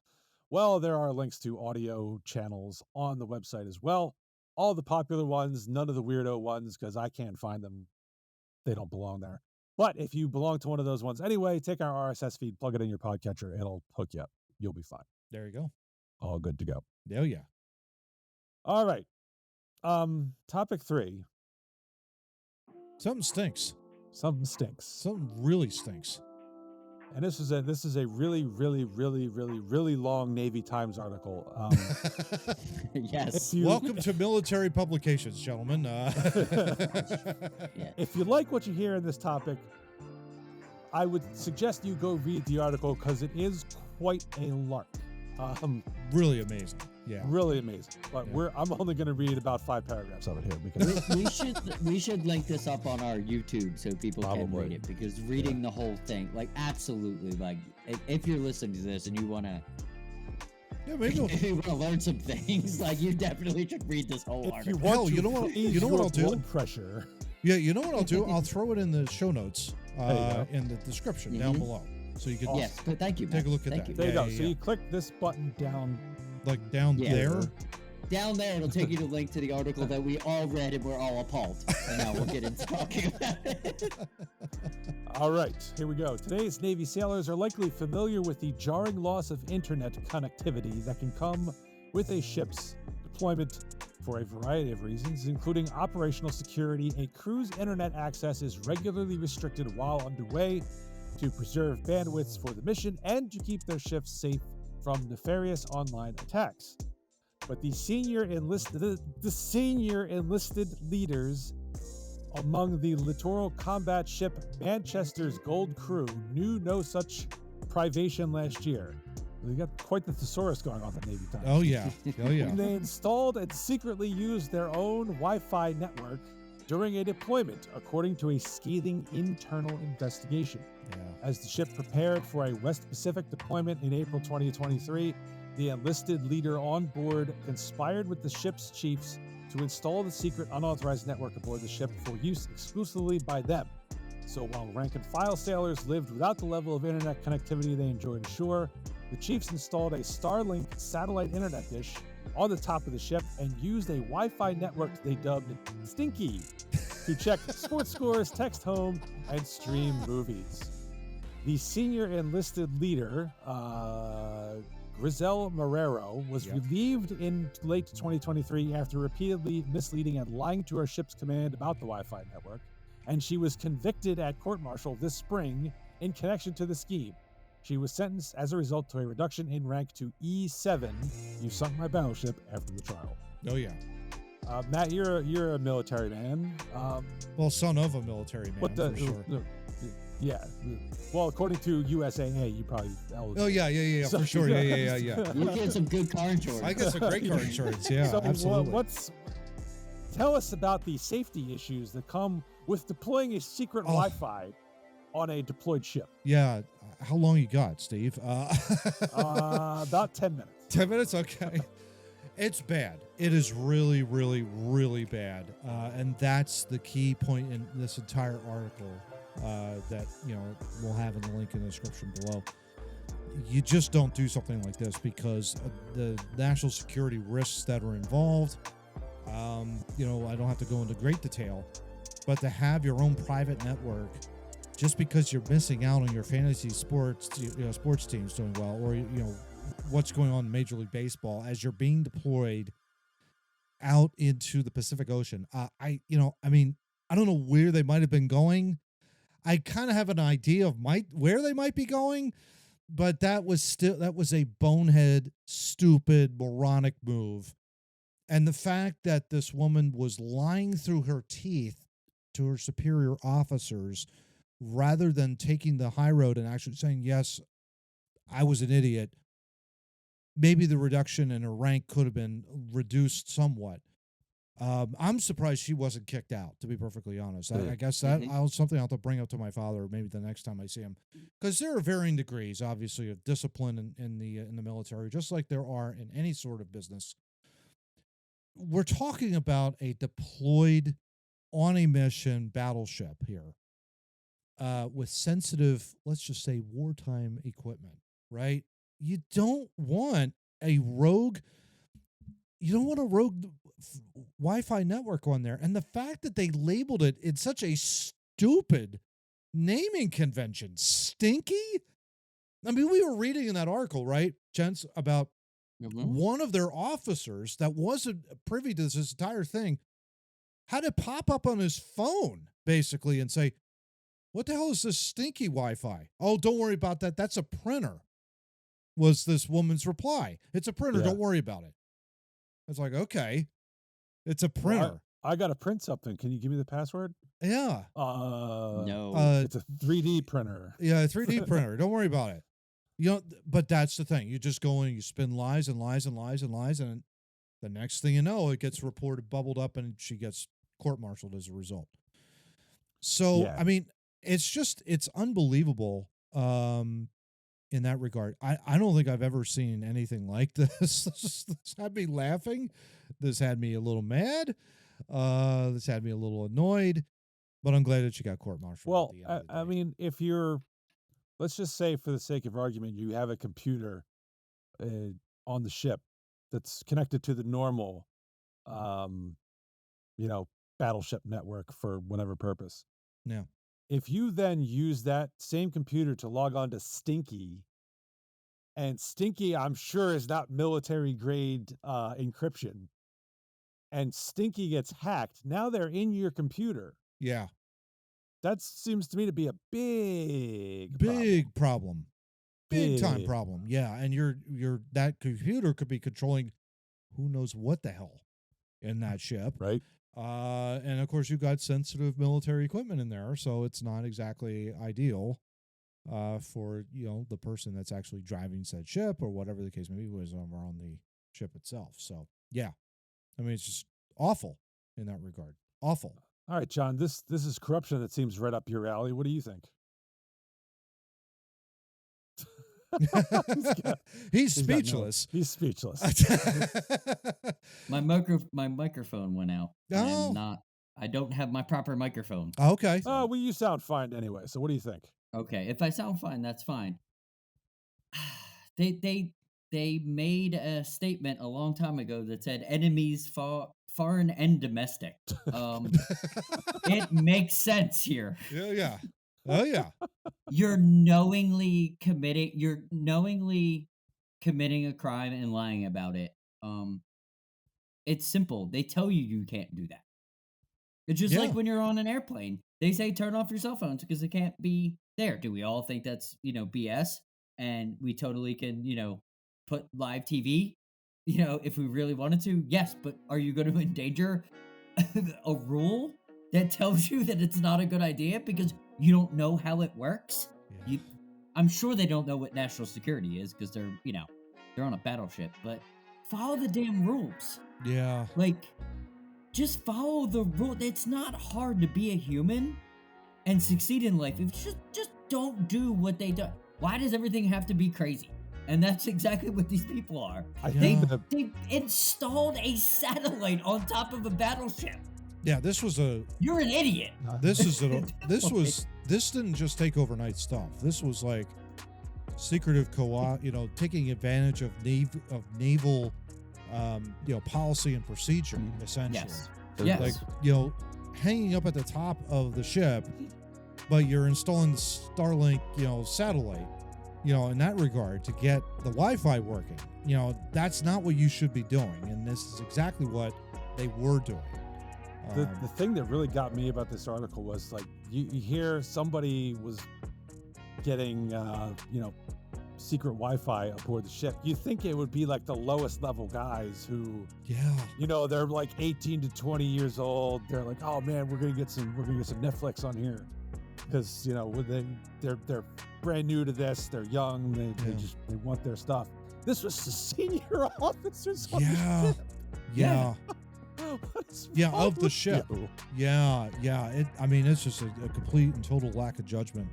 well, there are links to audio channels on the website as well. All the popular ones, none of the weirdo ones, because I can't find them. They don't belong there. But if you belong to one of those ones anyway, take our RSS feed, plug it in your podcatcher, it'll hook you up. You'll be fine. There you go. All good to go. Hell yeah. All right. Topic 3. Something stinks. Something stinks. Something really stinks. And this is a really, really, really, really, really long Navy Times article. Yes. Welcome to Military Publications, gentlemen. Yeah. If you like what you hear in this topic, I would suggest you go read the article because it is quite a lark. Really amazing. Yeah. Really amazing. But Yeah. I'm only going to read about 5 paragraphs of it here because we should link this up on our YouTube so people can Probably. read it, because reading the whole thing, like, absolutely, like, if you're listening to this and you want to Yeah, maybe we'll, if you want to learn some things, like, you definitely should read this whole if you article. want Hell, to you know what- ease you know what your I'll do? blood pressure, yeah, you know what I'll do? I'll throw it in the show notes There you go. in the description down Mhm. below. So you can Yes, but thank you, man. take a look at Thank that. you. there you Yeah, go. yeah, So yeah. you click this button down. like down Yeah. there. Down there, it'll take you to link to the article that we all read and we're all appalled. And now we'll get into talking about it. All right, here we go. Today's Navy sailors are likely familiar with the jarring loss of internet connectivity that can come with a ship's deployment for a variety of reasons, including operational security. A crew's internet access is regularly restricted while underway to preserve bandwidths for the mission and to keep their ships safe from nefarious online attacks. But the senior enlisted leaders among the littoral combat ship Manchester's Gold crew knew no such privation last year. They got quite the thesaurus going on the Navy time. Oh yeah. Oh yeah. They installed and secretly used their own Wi-Fi network during a deployment, according to a scathing internal investigation. Yeah. As the ship prepared for a West Pacific deployment in April 2023, the enlisted leader on board conspired with the ship's chiefs to install the secret unauthorized network aboard the ship for use exclusively by them. So while rank and file sailors lived without the level of internet connectivity they enjoyed ashore, the chiefs installed a Starlink satellite internet dish on the top of the ship and used a Wi-Fi network they dubbed STINKY to check sports scores, text home, and stream movies. The senior enlisted leader, Grisel Marrero, was relieved in late 2023 after repeatedly misleading and lying to her ship's command about the Wi-Fi network, and she was convicted at court-martial this spring in connection to the scheme. She was sentenced as a result to a reduction in rank to E7. You sunk my battleship after the trial. Oh yeah. Matt, you're a military man. Well, son of a military man, for sure. Yeah. Well, according to USAA, you probably eligible. Oh yeah, for sure. Yeah. You get some good car insurance. I get some great car insurance. Yeah, So absolutely. Tell us about the safety issues that come with deploying a secret Wi-Fi on a deployed ship. Yeah. How long you got, Steve? About 10 minutes. 10 minutes? Okay. It's bad. It is really, really, really bad. And that's the key point in this entire article that, we'll have in the link in the description below. You just don't do something like this because the national security risks that are involved. I don't have to go into great detail, but to have your own private network just because you're missing out on your fantasy sports, sports teams doing well, or, what's going on in Major League Baseball as you're being deployed out into the Pacific Ocean. I don't know where they might have been going. I kind of have an idea of where they might be going, but that was a bonehead, stupid, moronic move. And the fact that this woman was lying through her teeth to her superior officers rather than taking the high road and actually saying, yes, I was an idiot, maybe the reduction in her rank could have been reduced somewhat. I'm surprised she wasn't kicked out, to be perfectly honest. I guess that something I'll have to bring up to my father maybe the next time I see him, because there are varying degrees, obviously, of discipline in the military, just like there are in any sort of business. We're talking about a deployed, on a mission battleship here, with sensitive, let's just say, wartime equipment, right? You don't want a rogue Wi-Fi network on there. And the fact that they labeled it in such a stupid naming convention, STINKY. I mean, we were reading in that article, right, gents, about one of their officers that wasn't privy to this entire thing had it pop up on his phone, basically, and say, what the hell is this STINKY Wi-Fi? Oh, don't worry about that. That's a printer, was this woman's reply. It's a printer. Don't worry about it. It's like, okay, it's a printer. Well, I got to print something. Can you give me the password? Yeah. No. It's a 3D printer. Yeah, a 3D printer. Don't worry about it. But that's the thing. You just go in, you spin lies and lies and lies and lies, and the next thing you know, it gets reported, bubbled up, and she gets court-martialed as a result. So, yeah. I mean, it's unbelievable in that regard. I don't think I've ever seen anything like this. This had me laughing. This had me a little mad. This had me a little annoyed. But I'm glad that she got court-martialed. Well, I mean, if you're, let's just say for the sake of argument, you have a computer on the ship that's connected to the normal, battleship network for whatever purpose. Yeah. If you then use that same computer to log on to STINKY, and STINKY, I'm sure, is not military grade encryption, and STINKY gets hacked, now they're in your computer. Yeah. That seems to me to be a big problem. Big time problem. Yeah. And that computer could be controlling who knows what the hell in that ship. Right. And of course you've got sensitive military equipment in there, so it's not exactly ideal. for the person that's actually driving said ship or whatever the case may be was over on the ship itself. So yeah, I mean it's just awful in that regard. Awful. All right, John, this is corruption that seems right up your alley. What do you think? He's He's got no- speechless. He's speechless. My microphone went out. Oh. I don't have my proper microphone. Okay. Oh, well, you sound fine anyway. So what do you think? Okay, if I sound fine, that's fine. They made a statement a long time ago that said enemies foreign and domestic. It makes sense here. Yeah. Oh yeah. You're knowingly committing a crime and lying about it. It's simple. They tell you can't do that. It's just like when you're on an airplane. They say turn off your cell phones because it can't be there. Do we all think that's, BS? And we totally can, put live TV, if we really wanted to? Yes, but are you going to endanger a rule that tells you that it's not a good idea because you don't know how it works? Yeah. I'm sure they don't know what national security is because they're, they're on a battleship, but follow the damn rules. Yeah. Like, just follow the rule. It's not hard to be a human and succeed in life. If just don't do what they do. Why does everything have to be crazy? And that's exactly what these people are. They installed a satellite on top of a battleship. Yeah, this was You're an idiot. This didn't just take overnight stuff. This was like secretive taking advantage of naval policy and procedure, essentially. Yes. Like, hanging up at the top of the ship, but you're installing the Starlink, satellite, in that regard to get the Wi-Fi working. That's not what you should be doing. And this is exactly what they were doing. The thing that really got me about this article was like, you hear somebody was getting, secret Wi-Fi aboard the ship. You think it would be like the lowest level guys who, they're like 18 to 20 years old. They're like, oh man, we're gonna get some Netflix on here because they're brand new to this. They're young. They want their stuff. This was the senior officers. On the ship. Yeah. Of the ship. Yeah. It's just a complete and total lack of judgment.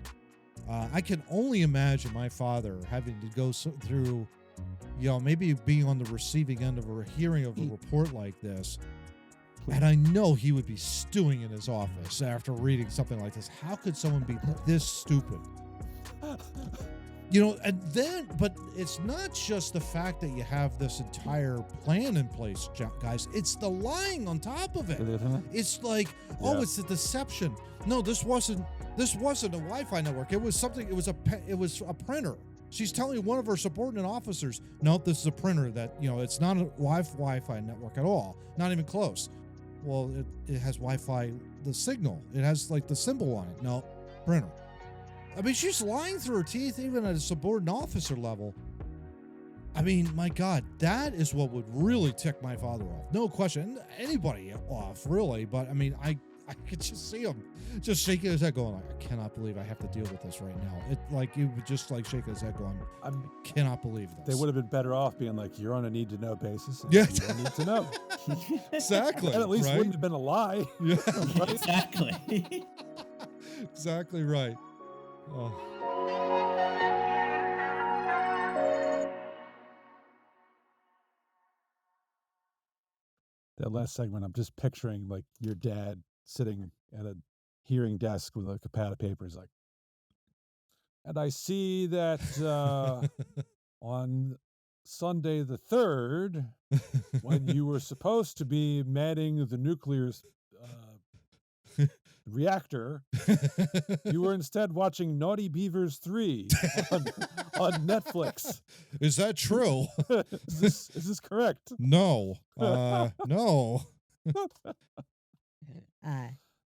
I can only imagine my father having to go through, maybe being on the receiving end of a hearing of a report like this. And I know he would be stewing in his office after reading something like this. How could someone be this stupid? But it's not just the fact that you have this entire plan in place, guys. It's the lying on top of it. It's like, it's a deception. No, this wasn't a Wi-Fi network. It was something. It was a printer. She's telling one of her subordinate officers, no, this is a printer that, it's not a Wi-Fi network at all. Not even close. Well, it has Wi-Fi, the signal. It has like the symbol on it. No, printer. She's lying through her teeth, even at a subordinate officer level. My God, that is what would really tick my father off. No question. Anybody off, really. But, I could just see him just shaking his head going, I cannot believe I have to deal with this right now. He would just shake his head going, I cannot believe this. They would have been better off being like, you're on a need-to-know basis. Yeah. You don't need to know. Exactly. And at least wouldn't have been a lie. Yeah. Exactly. Exactly right. Oh. That last segment, I'm just picturing like your dad sitting at a hearing desk with like a pad of papers, like, and I see that on Sunday the 3rd, when you were supposed to be manning the nuclear reactor, you were instead watching Naughty Beavers 3 on Netflix. Is that true? Is this correct? No. No.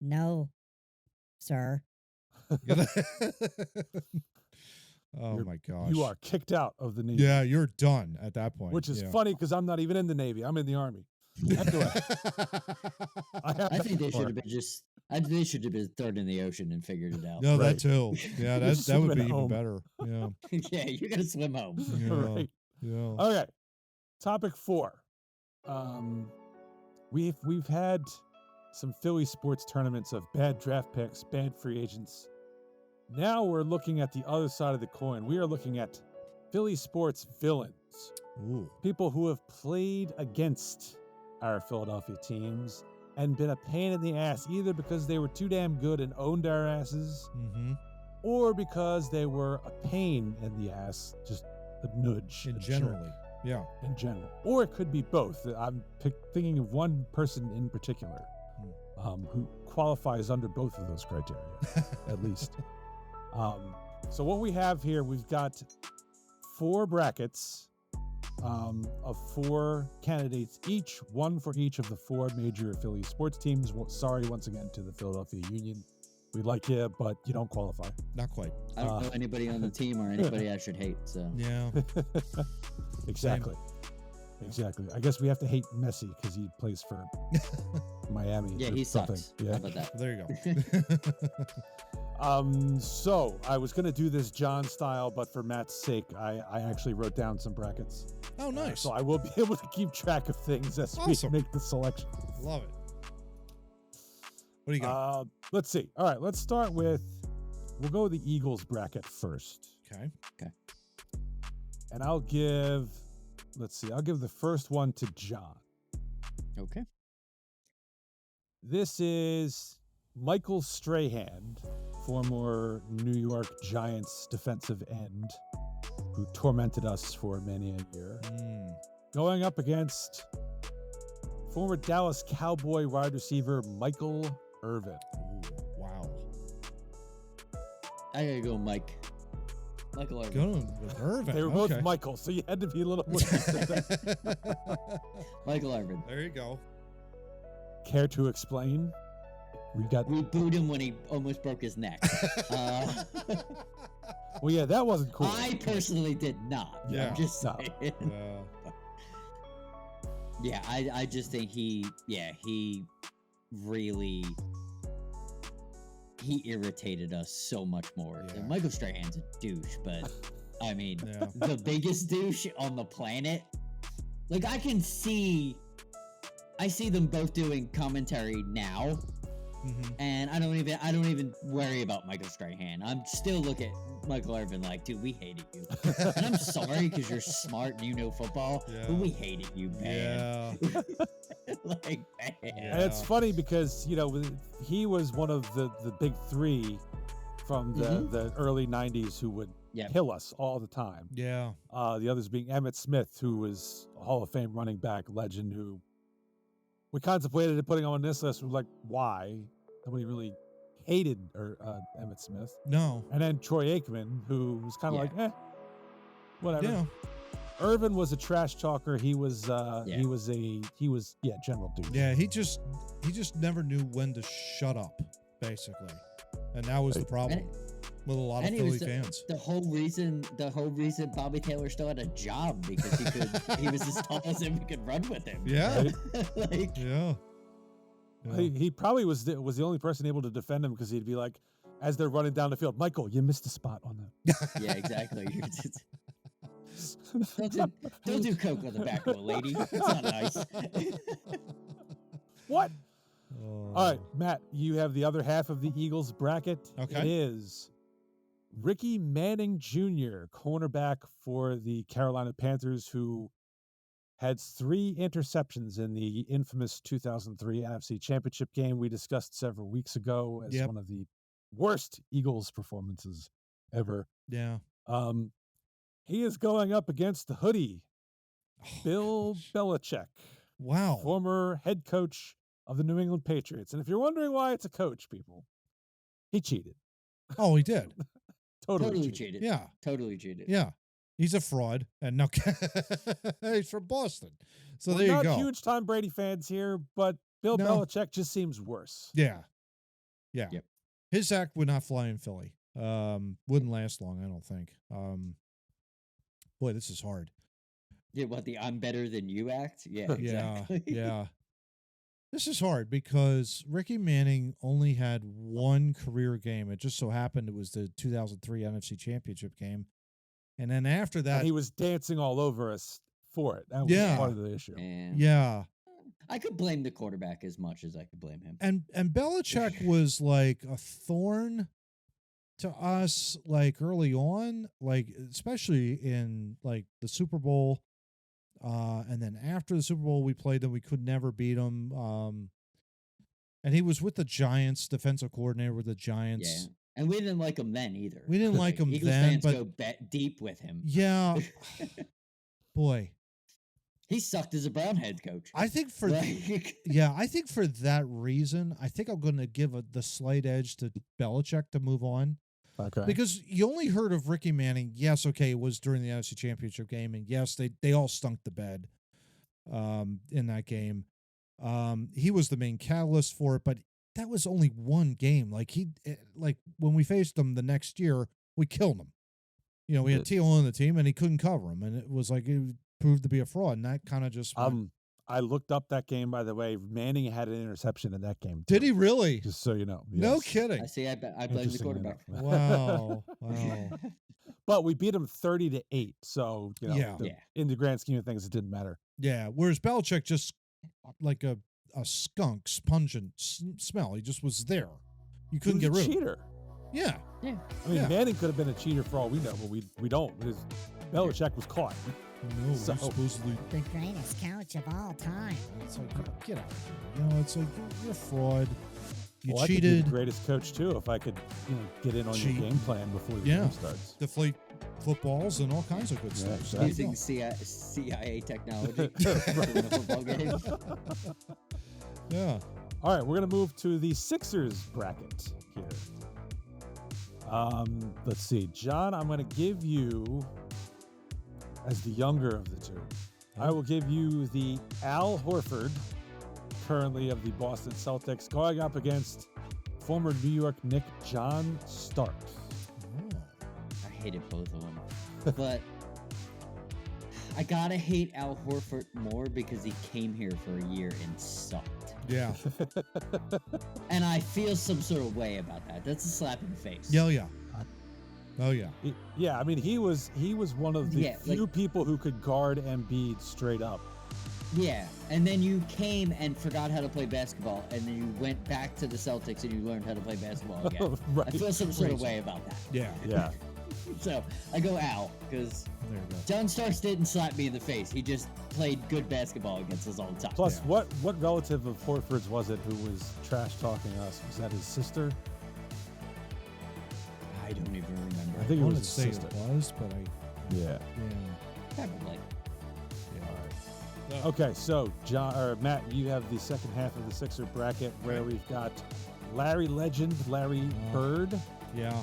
No, sir. My gosh. You are kicked out of the Navy. Yeah, you're done at that point. Which is funny because I'm not even in the Navy. I'm in the Army. Anyway, I think they should have been just They should have been thrown in the ocean and figured it out. No, Right. that too. Yeah, that Swim would be at even home. better. Yeah. Yeah, you're gonna swim home. Yeah. Right. Yeah. Okay. Topic 4. We've had some Philly sports tournaments of bad draft picks, bad free agents. Now we're looking at the other side of the coin. We are looking at Philly sports villains. Ooh. People who have played against our Philadelphia teams and been a pain in the ass, either because they were too damn good and owned our asses, Mm-hmm. or because they were a pain in the ass, just a nudge. In a jerk. generally. Yeah. In general. Or it could be both. I'm thinking of one person in particular who qualifies under both of those criteria, at least. So what we have here, we've got 4 brackets of 4 candidates, each one for each of the 4 major Philly sports teams. Sorry, once again, to the Philadelphia Union. We like you, but you don't qualify. Not quite. I don't know anybody on the team or anybody I should hate. So Yeah. Exactly. Exactly. I guess we have to hate Messi because he plays for Miami. yeah, or he something. sucks. Yeah. How about that? There you go. So I was going to do this John style, but for Matt's sake, I actually wrote down some brackets. Oh, nice. So I will be able to keep track of things as Awesome. we make the selection. Love it. What do you got? Let's see. All right, let's start with, we'll go with the Eagles bracket first. Okay. And I'll give the first one to John. Okay. This is Michael Strahan, former New York Giants defensive end, who tormented us for many a year, going up against former Dallas Cowboy wide receiver Michael Irvin. Ooh, wow. I gotta go, Michael Irvin. Going with Irvin. They were Okay. both Michael, so you had to be a little more specific. Michael Irvin. There you go. Care to explain? We booed him when he almost broke his neck. Well, yeah, that wasn't cool. I personally did not. Yeah. I'm just No. saying. Yeah. Yeah, I just think he really irritated us so much more. Yeah. Michael Strahan's a douche, but I mean, Yeah. the biggest douche on the planet. Like I see them both doing commentary now, and I don't even worry about Michael Strahan. I'm still look at Michael Irvin like, dude, we hated you, and I'm sorry because you're smart and you know football, Yeah. but we hated you, man. Yeah. Like, man. And it's funny because, he was one of the big 3 from the early 90s who would Yep. kill us all the time. Yeah. The others being Emmitt Smith, who was a Hall of Fame running back legend who we contemplated putting on this list. We're like, why? Nobody really hated Emmitt Smith. No. And then Troy Aikman, who was kind of like, whatever. Yeah. Irvin was a trash talker. He was general douche. Yeah. He just never knew when to shut up, basically, and that was the problem with a lot of And Philly fans. The whole reason Bobby Taylor still had a job because he was as tall as him. We could run with him. Yeah. Like, Yeah. He probably was the only person able to defend him because he'd be like, as they're running down the field, Michael, you missed a spot on that. yeah, exactly. Don't do coke on the back row, lady. It's not nice. What? Oh. All right, Matt, you have the other half of the Eagles bracket. Okay. It is Ricky Manning Jr., cornerback for the Carolina Panthers, who had 3 interceptions in the infamous 2003 NFC Championship game we discussed several weeks ago as one of the worst Eagles performances ever. Yeah. He is going up against the hoodie, Bill gosh. Belichick, Wow. former head coach of the New England Patriots. And if you're wondering why it's a coach, people, he cheated. Oh, he did. Totally cheated. cheated. Yeah. Totally cheated. Yeah. He's a fraud, and no, he's from Boston. So We're there you not go. huge Tom Brady fans here, but Bill No. Belichick just seems worse. Yeah. Yeah. Yep. His act would not fly in Philly. Wouldn't last long, I don't think. Boy, this is hard. Yeah, what the I'm better than you act? Yeah, Yeah. exactly. Yeah. This is hard because Ricky Manning only had one career game. It just so happened it was the 2003 NFC Championship game. And then after that, And he was dancing all over us for it. That was Yeah. part of the issue. And yeah. I could blame the quarterback as much as I could blame him. And Belichick was like a thorn to us, like early on, like especially in like the Super Bowl. And then after the Super Bowl, we played them. We could never beat them. And he was with the Giants, defensive coordinator with the Giants. Yeah. And we didn't like him then either. We didn't like him Eagles then, fans but go deep with him. yeah, boy, He sucked as a Brown head coach. I think for I think for that reason, I think I'm going to give the slight edge to Belichick to move on. Okay. Because you only heard of Ricky Manning. Yes, okay, it was during the NFC Championship game, and yes, they all stunk the bed in that game. He was the main catalyst for it, but that was only one game. Like when we faced him the next year, we killed him. You know, we had T.O. on the team, and he couldn't cover him, and it was like it proved to be a fraud, and that kind of just I looked up that game, by the way. Manning had an interception in that game. Did too, he really? Just so you know. No Yes. kidding. I see. I blame the Interesting quarterback. enough. Wow. Wow. But we beat him 30-8. So, you know, Yeah. Yeah. in the grand scheme of things, it didn't matter. Yeah. Whereas Belichick just like a skunk, pungent smell. He just was there. You couldn't He get was rid a of him. cheater. Yeah. Yeah. I mean, Yeah. Manning could have been a cheater for all we know, but we don't because Belichick was caught. No, So- supposedly. The greatest coach of all time. It's like, get out of here. You know, it's like, you're a fraud. You Well, I could be cheated. the greatest coach too if I could, get in on Cheat. your game plan before the Yeah. game starts. Deflate footballs and all kinds of good Yeah, stuff. So there you Using go. CIA technology in the football game. Yeah. All right, we're gonna move to the Sixers bracket here. Let's see, John. I'm gonna give you, as the younger of the two, I will give you the Al Horford, currently of the Boston Celtics, going up against former New York Knick John Starks. Oh. I hated both of them, but I gotta hate Al Horford more because he came here for a year and sucked. Yeah. And I feel some sort of way about that. That's a slap in the face. Yeah. Yeah. Oh, yeah. Yeah, I mean, he was one of the Yeah, few people who could guard Embiid straight up. Yeah, and then you came and forgot how to play basketball, and then you went back to the Celtics and you learned how to play basketball again. Right. I feel some sort of way about that. Yeah. Yeah. So I go Al because There you go. John Starks didn't slap me in the face. He just played good basketball against us all the time. Plus, Yeah. what relative of Horford's was it who was trash talking us? Was that his sister? I don't even remember. I think I it wanted was to his say sister. it was, but Yeah. yeah. Probably. Okay, so John or Matt, you have the second half of the Sixer bracket where we've got Larry Legend, Larry Bird, Yeah.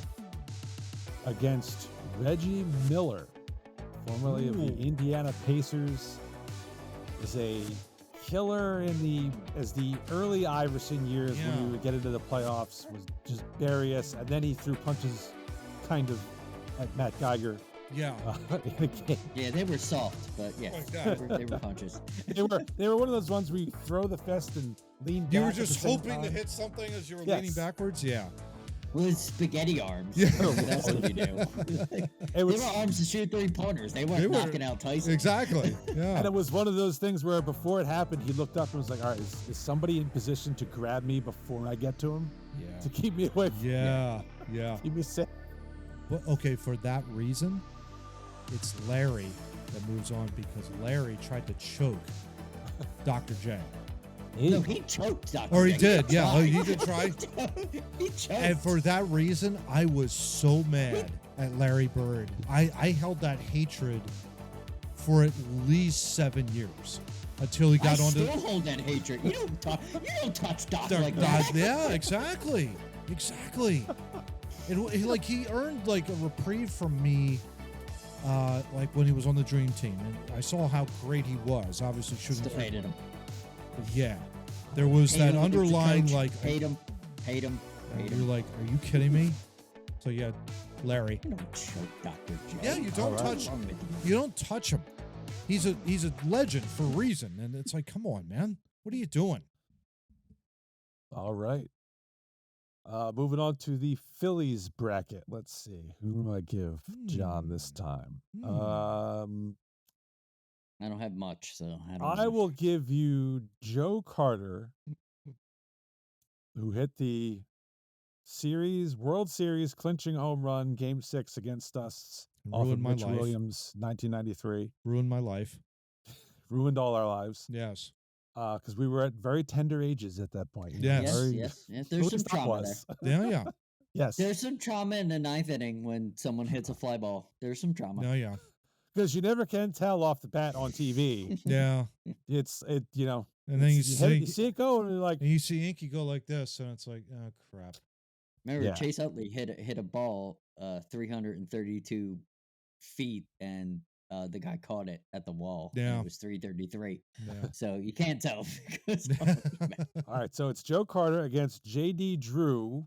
against Reggie Miller, formerly of the Ooh. Indiana Pacers, is a killer as the early Iverson years when Yeah. we would get into the playoffs was just bury us, and then he threw punches kind of at Matt Geiger Yeah. in a game. Yeah, they were soft, but yeah, Oh my God. they were punches. They were one of those ones where you throw the fist and lean back. You were at the just same hoping to time. hit something as you were Yes. leaning backwards? Yeah. With spaghetti arms. Yeah. What else would you do? It They was, were arms to shoot three-pointers. They weren't They were- knocking out Tyson. Exactly. and Yeah. it was one of those things where before it happened, he looked up and was like, "All right, is somebody in position to grab me before I get to him to keep me away? From, Yeah. Yeah. keep me safe." Well, okay, for that reason, it's Larry that moves on because Larry tried to choke Dr. J. No, he choked Dr. Or he J. did, yeah. tried. Oh, he did try. He choked. And for that reason, I was so mad at Larry Bird. I held that hatred for at least 7 years until he got I onto still hold that hatred. You don't touch Doc Doc- like that. Yeah, exactly. He earned like a reprieve from me, like when he was on the Dream Team, and I saw how great he was. Obviously, shouldn't Still hated him. Yeah, there was Hate that him against the underlying coach. like hate him. and you're like, are you kidding me? So yeah, Larry. You don't choke Dr. J. Yeah, you don't All right. touch. What's wrong with you? You don't touch him. He's a legend for a reason, and it's like, come on, man, what are you doing? All right. Moving on to the Phillies bracket. Let's see. Who do I give John this time? I don't have much, so I don't I know. will give you Joe Carter, who hit the World Series clinching home run, Game 6 against us. Off of Ruined my Mitch life. Williams, 1993. Ruined my life. Ruined all our lives. Yes. Because we were at very tender ages at that point. Yes. Yes. There's some trauma there. Yeah. Yes. There's some trauma in the ninth inning when someone hits a fly ball. There's some trauma. Yeah. Because you never can tell off the bat on TV. Yeah. And then you see it go, and you're like, and you see Inky go like this, and it's like, oh crap. Remember, Chase Utley hit a ball 332 feet, and the guy caught it at the wall. Yeah. And it was 333. Yeah. So you can't tell. All right, so it's Joe Carter against J.D. Drew,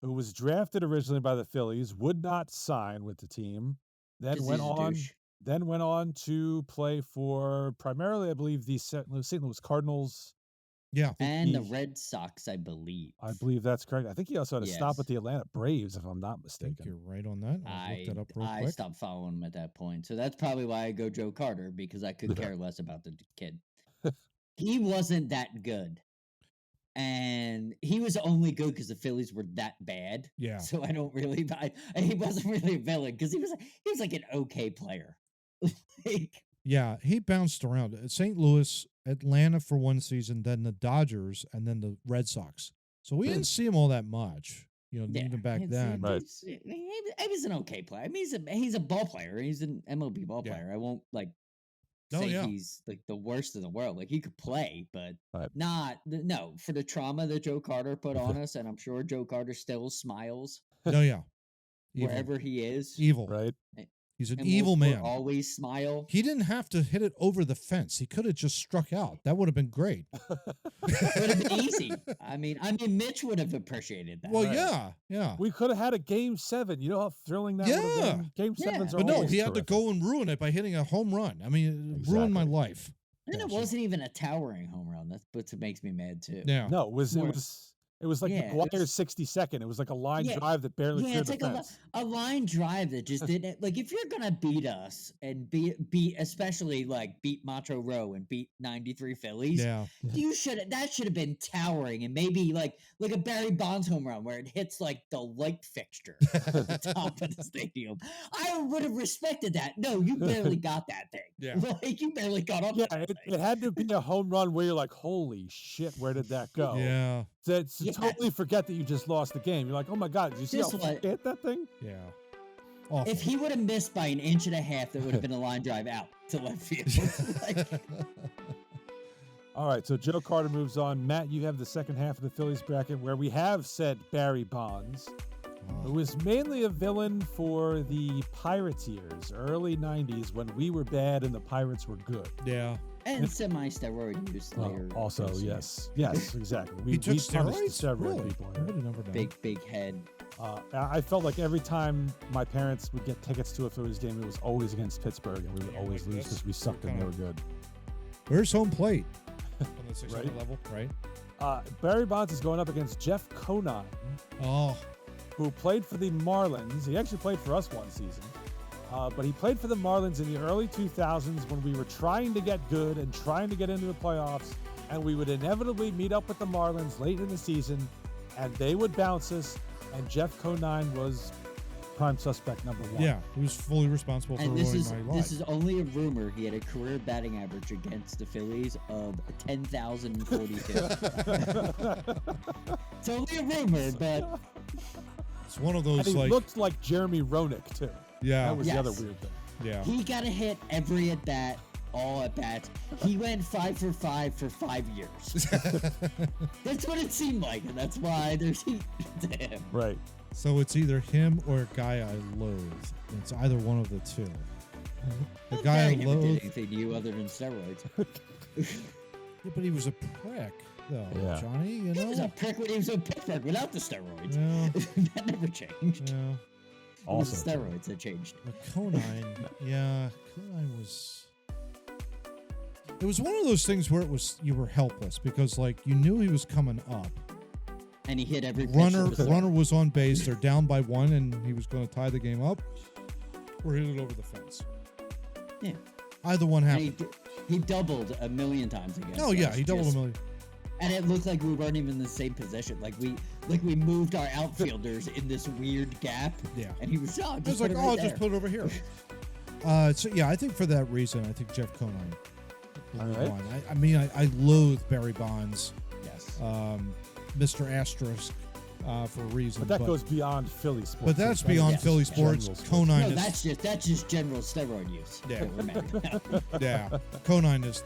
who was drafted originally by the Phillies, would not sign with the team, then went on to play for primarily, I believe, the St. Louis Cardinals. Yeah. And the Red Sox, I believe. I believe that's correct. I think he also had a stop at the Atlanta Braves, if I'm not I mistaken. think you're right on that. I'll look that up real quick. I stopped following him at that point. So that's probably why I go Joe Carter, because I could care less about the kid. He wasn't that good. And he was only good because the Phillies were that bad. Yeah. So I don't really he wasn't really a villain because he was like an okay player. Yeah, he bounced around. St. Louis, Atlanta for one season, then the Dodgers, and then the Red Sox. So we didn't see him all that much, even back then. Right. He was an okay player. I mean, he's a ball player. He's an MLB ball player. I won't say he's like the worst in the world. Like he could play, but no, for the trauma that Joe Carter put on us, and I'm sure Joe Carter still smiles. Oh yeah, wherever he is, evil. Right. He's an evil man. Always smile. He didn't have to hit it over the fence. He could have just struck out. That would have been great. It would have been easy. I mean, Mitch would have appreciated that. Well, yeah. We could have had a Game 7. You know how thrilling that would have been? Game 7s are But no, always he had to terrific. go and ruin it by hitting a home run. I mean, it ruined my life. And it wasn't even a towering home run. That's what makes me mad too. Yeah. No, it was like McGuire's 62nd. It was like a line drive that barely cleared the fence. A line drive that just didn't. Like, if you're gonna beat us and beat especially beat Macho Row and beat 93 Phillies, that should have been towering, and maybe like a Barry Bonds home run where it hits like the light fixture at the top of the stadium. I would have respected that. No, you barely got that thing. Yeah. Like you barely got up. Yeah, it had to be a home run where you're like, holy shit, where did that go? Yeah. Totally forget that you just lost the game. You're like, oh my God, did you see how far hit that thing? Yeah. Awful. If he would have missed by 1.5 inches, that would have been a line drive out to left field. All right, so Joe Carter moves on. Matt, you have the second half of the Phillies bracket where we have said Barry Bonds, who was mainly a villain for the Pirateers, early 90s when we were bad and the Pirates were good. Yeah. And semi-steroid use later. Also, yes. Yes, exactly. He took punished steroids? steroid Really? people. I would have never known. Big head. I felt like every time my parents would get tickets to a Phillies game, it was always against Pittsburgh, and we would always lose because we sucked and they were good. Where's home plate? On the 600 level, right? Barry Bonds is going up against Jeff Conine, who played for the Marlins. He actually played for us one season. But he played for the Marlins in the early 2000s when we were trying to get good and trying to get into the playoffs, and we would inevitably meet up with the Marlins late in the season, and they would bounce us, and Jeff Conine was prime suspect number one. Yeah, he was fully responsible for ruining my life. This is only a rumor. He had a career batting average against the Phillies of 10,042. It's only a rumor, but it's one of those. And he looked like Jeremy Roenick too. Yeah, that was the other weird thing. Yeah, he got a hit every at bat, all at bats. He went 5 for 5 for 5 years. That's what it seemed like, and that's why there's heat to him. Right. So it's either him or a guy I loathe. It's either one of the two. The guy I never loathe. did anything to you other than steroids. Yeah, but he was a prick, though, Johnny. You know, he was a prick when he was in Pittsburgh without the steroids. Yeah. That never changed. Yeah. Also, steroids that changed. But Conine, Conine was. It was one of those things where you were helpless because you knew he was coming up, And he hit every pitch runner that was thrown. runner was on base. They're down by 1, and he was going to tie the game up or hit it over the fence. Yeah. Either one And happened. he doubled a million times against Oh yeah, us, he doubled just- a million. And it looked like we weren't even in the same position. Like we moved our outfielders in this weird gap. Yeah. And he was, I was just like, put it oh, right just there. put it over here. So yeah, I think for that reason, I think Jeff Conine. All right. won. I mean, I loathe Barry Bonds, Yes. Mr. Asterisk, for a reason. But that goes beyond Philly sports. But that's That beyond is Philly general sports. Conine No, is that's just general steroid use. Yeah. that we're mad about. yeah. Conine is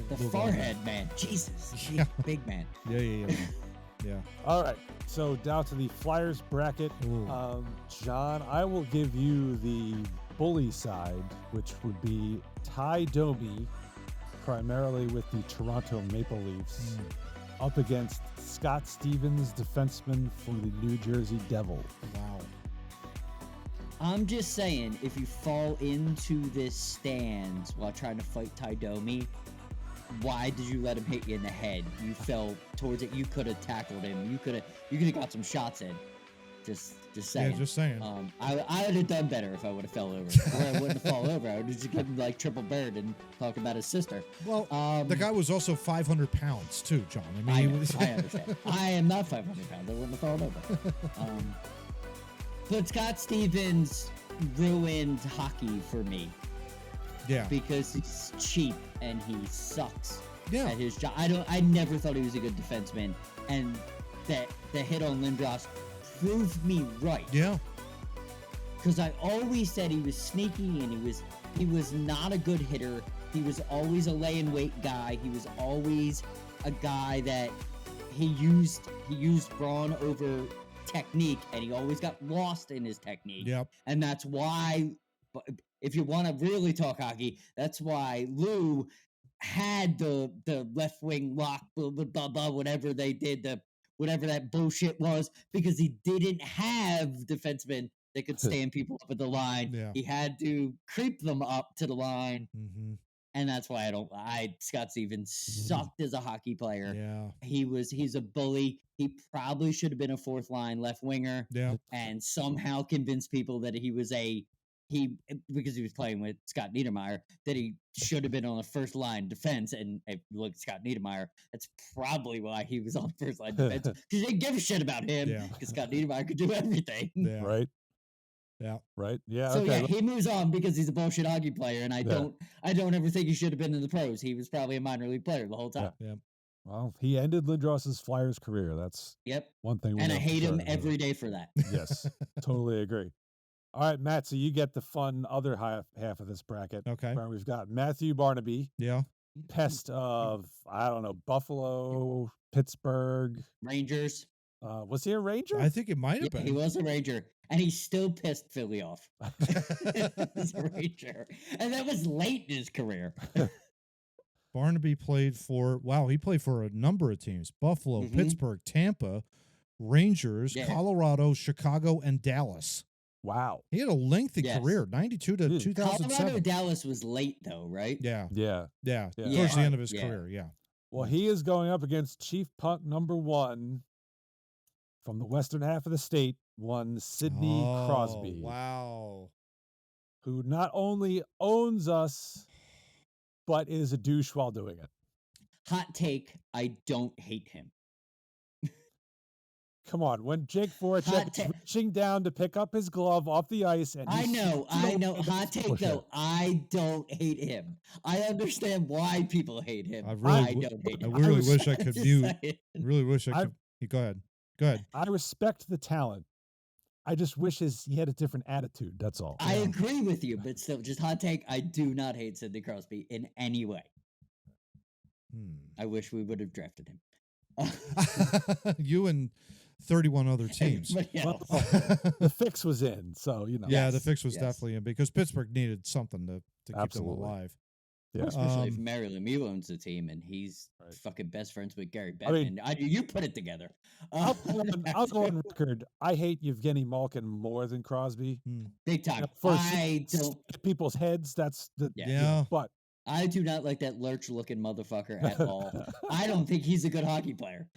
The forehead man, Jesus, Yeah. big man. Yeah. All right. So down to the Flyers bracket. Ooh. John, I will give you the bully side, which would be Ty Domi, primarily with the Toronto Maple Leafs, up against Scott Stevens, defenseman for the New Jersey Devils. Wow. I'm just saying, if you fall into this stand while trying to fight Ty Domi, why did you let him hit you in the head? You fell towards it. You could have tackled him. You could have got some shots in. Just saying. Yeah, just saying. I would have done better if I would have fell over. Or I wouldn't have fallen over. I would have just given him like triple bird and talk about his sister. Well, the guy was also 500 pounds too, John. I mean, I he know, was. I understand. I am not 500 pounds. I wouldn't have fallen over. But Scott Stevens ruined hockey for me Yeah. because he's cheap and he sucks Yeah. at his job. I never thought he was a good defenseman, and that the hit on Lindros proved me right. Yeah. Because I always said he was sneaky and he was not a good hitter. He was always a lay and wait guy. He was always a guy that he used brawn over technique, and he always got lost in his technique. Yep. And that's why, if you want to really talk hockey, that's why Lou had the left wing lock, blah, blah, blah, blah, whatever they did, whatever that bullshit was, because he didn't have defensemen that could stand people up at the line. Yeah. He had to creep them up to the line. Mm-hmm. And that's why Scott Stevens sucked as a hockey player. Yeah. He's a bully. He probably should have been a fourth line left winger, Yeah. and somehow convinced people that because he was playing with Scott Niedermayer, that he should have been on the first line defense. And if you look at Scott Niedermayer, that's probably why he was on first line defense, because they didn't give a shit about him, Yeah. because Scott Niedermayer could do everything. Yeah. Right? Yeah. Right? Yeah. So okay. yeah, he moves on because he's a bullshit hockey player, and I don't ever think he should have been in the pros. He was probably a minor league player the whole time. Yeah. Well, he ended Lindros's Flyers career. That's Yep. one thing. And I know for hate him sure. every day for that. Yes, totally agree. All right, Matt. So you get the fun other half of this bracket. Okay. Where we've got Matthew Barnaby, Yeah. pest of Buffalo, Pittsburgh. Rangers. Was he a Ranger? I think it might have Yeah, he been. was a Ranger, and he still pissed Philly off. He's a Ranger, and that was late in his career. Barnaby played for a number of teams: Buffalo, Mhm. Pittsburgh, Tampa, Rangers, Yeah. Colorado, Chicago, and Dallas. Wow. He had a lengthy Yes. career, 92 to Dude. 2007. Colorado Dallas was late though, right? Yeah. Yeah. Yeah. Yeah. Towards the Yeah. end of his Yeah. career. Yeah. Well, he is going up against Chief Punk #1 from the western half of the state, one Sidney Crosby, Wow. who not only owns us, but is a douche while doing it. Hot take: I don't hate him. Come on, when Jake Voracek Hot is ta- reaching down to pick up his glove off the ice, and I he know. shoots it away, Hot that's take bullshit. though: I don't hate him. I understand why people hate him. I I, really don't hate I him. really was wish I could Just mute. saying. I really wish I I- could. Go ahead. Go ahead. I respect the talent. I just wish he had a different attitude. That's all. I agree with you, but still, just hot take: I do not hate Sidney Crosby in any way. I wish we would have drafted him. You and 31 other teams. Everybody Well, else. the fix was in, so you know. Yeah, the Yes, fix was yes. definitely in because Pittsburgh needed something to keep Absolutely. them alive. Yeah. Especially if Um, Mary Lemieux owns the team and he's Right. fucking best friends with Gary I mean- Bettman. You put it together. I'll go on record. I hate Yevgeny Malkin more than Crosby. Big time. For I don't. people's heads. That's the Yeah. But I do not like that lurch-looking motherfucker at all. I don't think he's a good hockey player.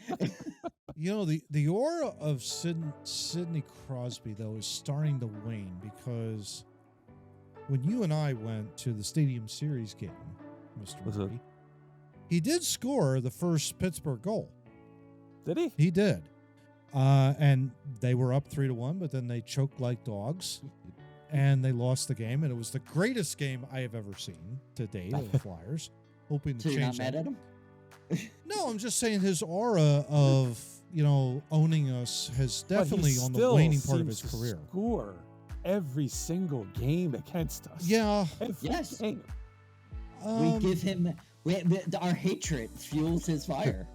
You know, the aura of Sidney Crosby, though, is starting to wane because when you and I went to the Stadium Series game, Mr. Murray, he did score the first Pittsburgh goal. Did he? He did. And they were up 3-1, but then they choked like dogs, and they lost the game, and it was the greatest game I have ever seen to date of the Flyers. Hoping to So you're change not mad that. at him? No, I'm just saying his aura of, owning us has definitely on the waning part of his career. Score every single game against us. Yeah. Every Yes. game. We give him our hatred fuels his fire.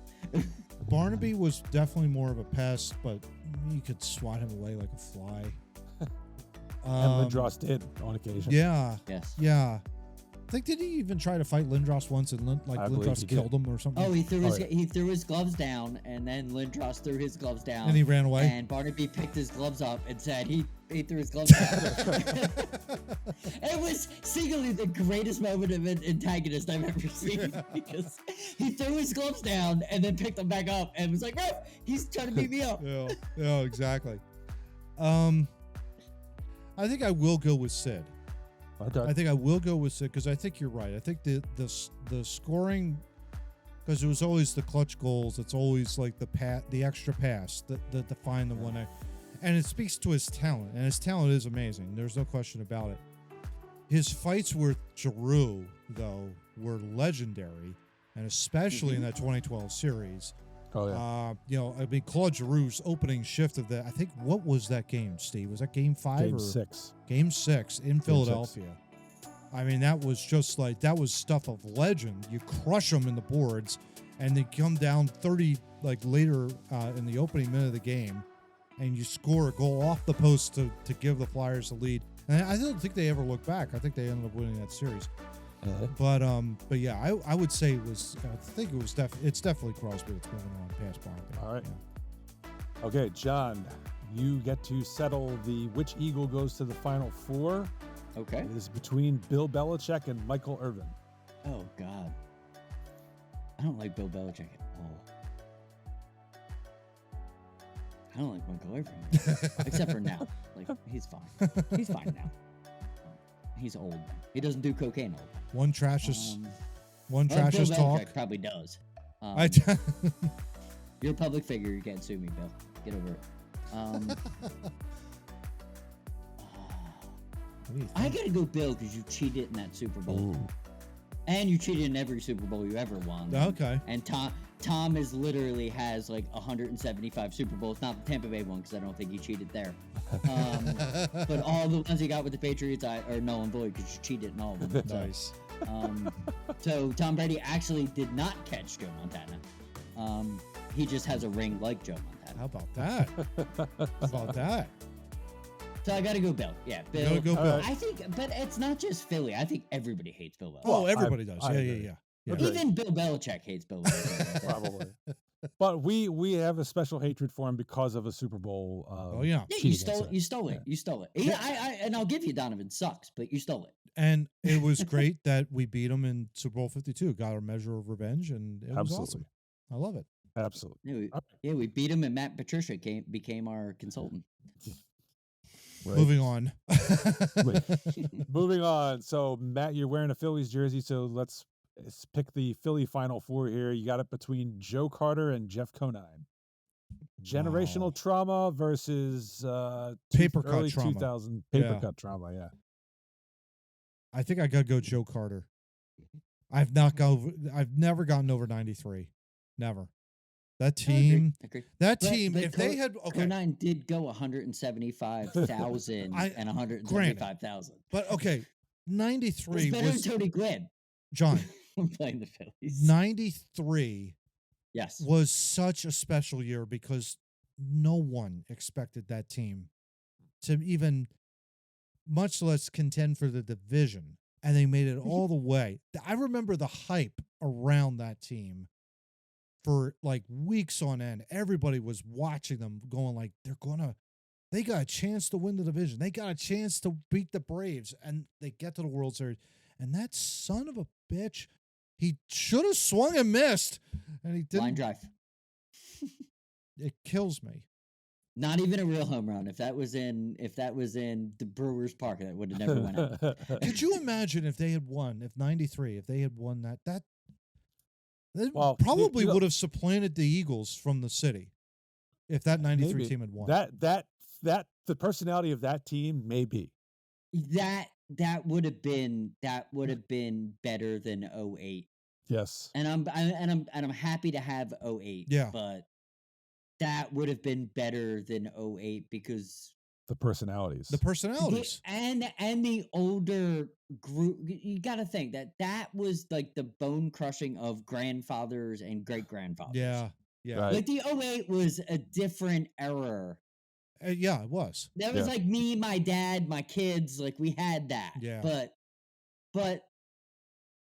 Barnaby was definitely more of a pest, but you could swat him away like a fly. And Lindros did on occasion. Yeah. Yes. Yeah. I think, did he even try to fight Lindros once and Lindros killed him or something? Oh, he threw his gloves down, and then Lindros threw his gloves down. And he ran away? And Barnaby picked his gloves up and said he threw his gloves down. It was singularly the greatest moment of an antagonist I've ever seen because he threw his gloves down and then picked them back up and was like, "Ref, he's trying to beat me up." Yeah, exactly. I think I will go with Sid. Okay. I think I will go with Sid because I think you're right. I think the scoring, because it was always the clutch goals. It's always like the extra pass that define the one. And it speaks to his talent, and his talent is amazing. There's no question about it. His fights with Giroux, though, were legendary, and especially in that 2012 series. Oh, yeah. Claude Giroux's opening shift of that. I think, what was that game, Steve? Was that game 5 Game or 6? Game 6 in Philadelphia. I mean, that was just like, that was stuff of legend. You crush them in the boards, and they come down 30 later in the opening minute of the game, and you score a goal off the post to give the Flyers the lead. And I don't think they ever looked back. I think they ended up winning that series. But yeah, I would say it was. I think it was it's definitely Crosby that's moving on past Barnaby. All right. Yeah. Okay, John, you get to settle which Eagle goes to the Final Four. Okay. It is between Bill Belichick and Michael Irvin. Oh God, I don't like Bill Belichick at all. I don't like Michael Irvin, except for now. He's fine. He's fine now. He's old now. He doesn't do cocaine all the time. One trashes Bill talk. Belichick probably does. You're a public figure. You can't sue me, Bill. Get over it. I gotta go Bill because you cheated in that Super Bowl. Ooh. And you cheated in every Super Bowl you ever won. Okay. And Tom is literally has 175 Super Bowls. Not the Tampa Bay one because I don't think he cheated there. But all the ones he got with the Patriots are null and void because you cheated in all of them. Nice. So Tom Brady actually did not catch Joe Montana. He just has a ring like Joe Montana. How about that? How about that? So I gotta go Bill. Yeah, Bill. Gotta go Bill. I think, but it's not just Philly. I think everybody hates Bill Belichick. Oh, everybody does. I Yeah. agree. Yeah. Even Bill Belichick hates Bill Belichick. Probably. But we have a special hatred for him because of a Super Bowl. Oh yeah. Yeah, cheating you stole it. incident. You stole it. Yeah. You stole it. Yeah, and I'll give you Donovan sucks, but you stole it. And it was great that we beat them in Super Bowl 52. Got our measure of revenge, and it was Absolutely. awesome. I love it. Absolutely. We beat him, and Matt Patricia became our consultant. Right. Moving on. Moving on. So, Matt, you're wearing a Phillies jersey, so let's pick the Philly Final Four here. You got it between Joe Carter and Jeff Conine. Generational Wow. trauma versus Paper cut early trauma. 2000 paper Yeah. cut trauma. Yeah. I think I gotta go Joe Carter. I've never gotten over 93. Never. That team. Agree. That But- team. but If they had Conine did go 175,000 and 175,000. But okay, 93 It's better was than Tony Gwynn John. playing the Phillies. 93 Yes. was such a special year because no one expected that team to even, much less contend for the division, and they made it all the way. I remember the hype around that team for weeks on end. Everybody was watching them going they got a chance to win the division. They got a chance to beat the Braves, and they get to the World Series. And that son of a bitch, he should have swung and missed, and he didn't. Line drive. It kills me. Not even a real home run. If that was in the Brewers Park, that would have never went out. Could you imagine if they had won, if 93, if they had won that they Well, probably you know- would have supplanted the Eagles from the city if that 93 Maybe. team had won. That the personality of that team may be. That would have been better than 08. Yes. And I'm happy to have 08. Yeah. But that would have been better than 08 because The personalities. The personalities. and the older group, you got to think that was like the bone crushing of grandfathers and great grandfathers. Yeah. Yeah. Right. Like the 08 was a different era. Yeah, it was. That was Yeah. like me, my dad, my kids, like we had that. Yeah. But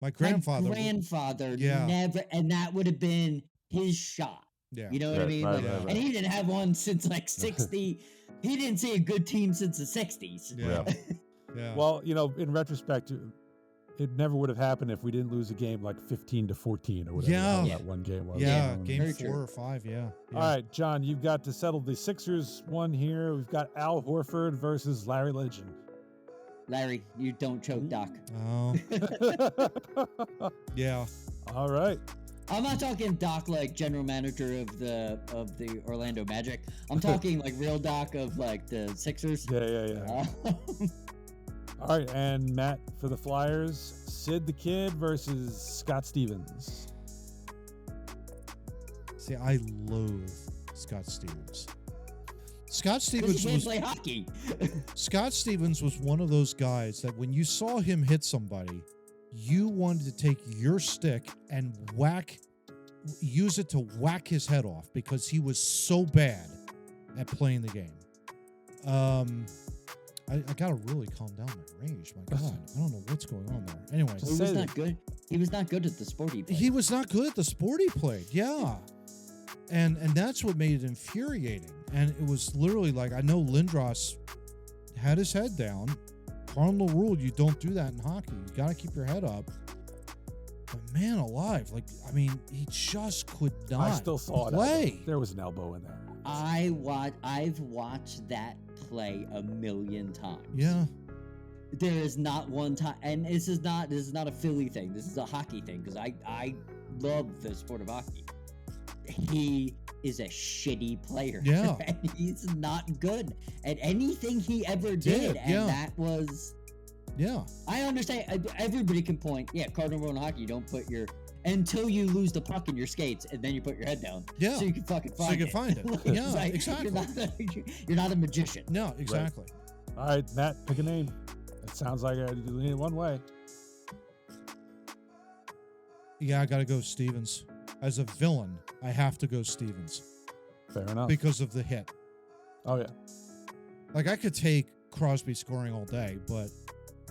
My grandfather. my grandfather Yeah. never, and that would have been his shot. Yeah. You know what I Right, mean? right, Like, right, and right. he didn't have one since like 60. He didn't see a good team since the 60s. Yeah. Yeah. Well, in retrospect, it never would have happened if we didn't lose a game like 15-14 or whatever the hell Yeah. that one game was. yeah. yeah, Game very 4 true. or 5. Yeah. All right, John, you've got to settle the Sixers one here. We've got Al Horford versus Larry Legend. Larry, you don't choke Doc. Oh. Yeah. All right. I'm not talking Doc like general manager of the Orlando Magic. I'm talking like real Doc of like the Sixers. Yeah. All right, and Matt for the Flyers, Sid the Kid versus Scott Stevens. See, I loathe Scott Stevens. Scott Because Stevens he can't was play hockey. Scott Stevens was one of those guys that when you saw him hit somebody, you wanted to take your stick and use it to whack his head off because he was so bad at playing the game. I gotta really calm down my rage. My God, I don't know what's going on there. Anyway, Just He was say not good. He was not good at the sport he played. he was not good at the sport he played. Yeah. And that's what made it infuriating. And it was literally like, I know Lindros had his head down. Cardinal rule, you don't do that in hockey. You got to keep your head up. But man alive, like, I mean, he just could not I still saw it. play. There was an elbow in there. I've watched that play a million times. Yeah. There is not one time, and this is not a Philly thing. This is a hockey thing because I love the sport of hockey. He is a shitty player. Yeah. And he's not good at anything he ever did. And yeah. that was, Yeah. I understand. Everybody can point. Yeah, cardinal rule in hockey. You don't put your until you lose the puck in your skates, and then you put your head down. Yeah. So you can fucking find So you can it. find it. Like, Yeah, it's like, exactly. You're not a magician. No, exactly. All right, Matt, pick a name. It sounds like I lean it one way. Yeah, I got to go Stevens. As a villain, I have to go Stevens Fair enough. because of the hit. Oh, yeah. Like, I could take Crosby scoring all day, but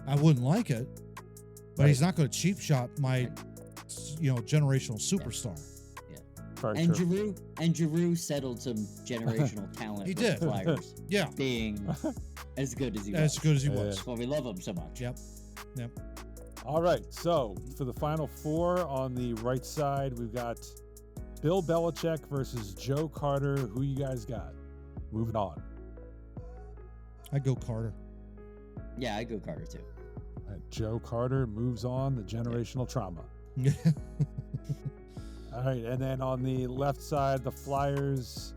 I wouldn't like it. But Right. he's not going to cheap shot my, generational superstar. Very And true. Giroux settled some generational talent. He with did. the Flyers Yeah, being as good as he as was. good as he Yeah, was. That's why we love him so much. Yep. All right, so for the final four on the right side, we've got Bill Belichick versus Joe Carter. Who you guys got? Moving on. I go Carter. Yeah, I go Carter too. All right, Joe Carter moves on, the generational trauma. All right, and then on the left side, the Flyers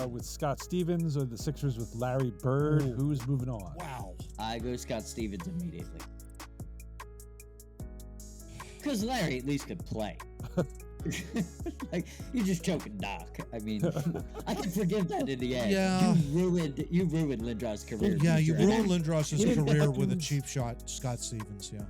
with Scott Stevens, or the Sixers with Larry Bird. Ooh. Who's moving on? Wow. I go Scott Stevens immediately. Because Larry at least could play. Like, you're just choking Doc. I mean, I can forgive that in the end. Yeah. You ruined Lindros' career. Yeah, you Future. ruined Lindros' He didn't career with a fucking- cheap shot, Scott Stevens. Yeah.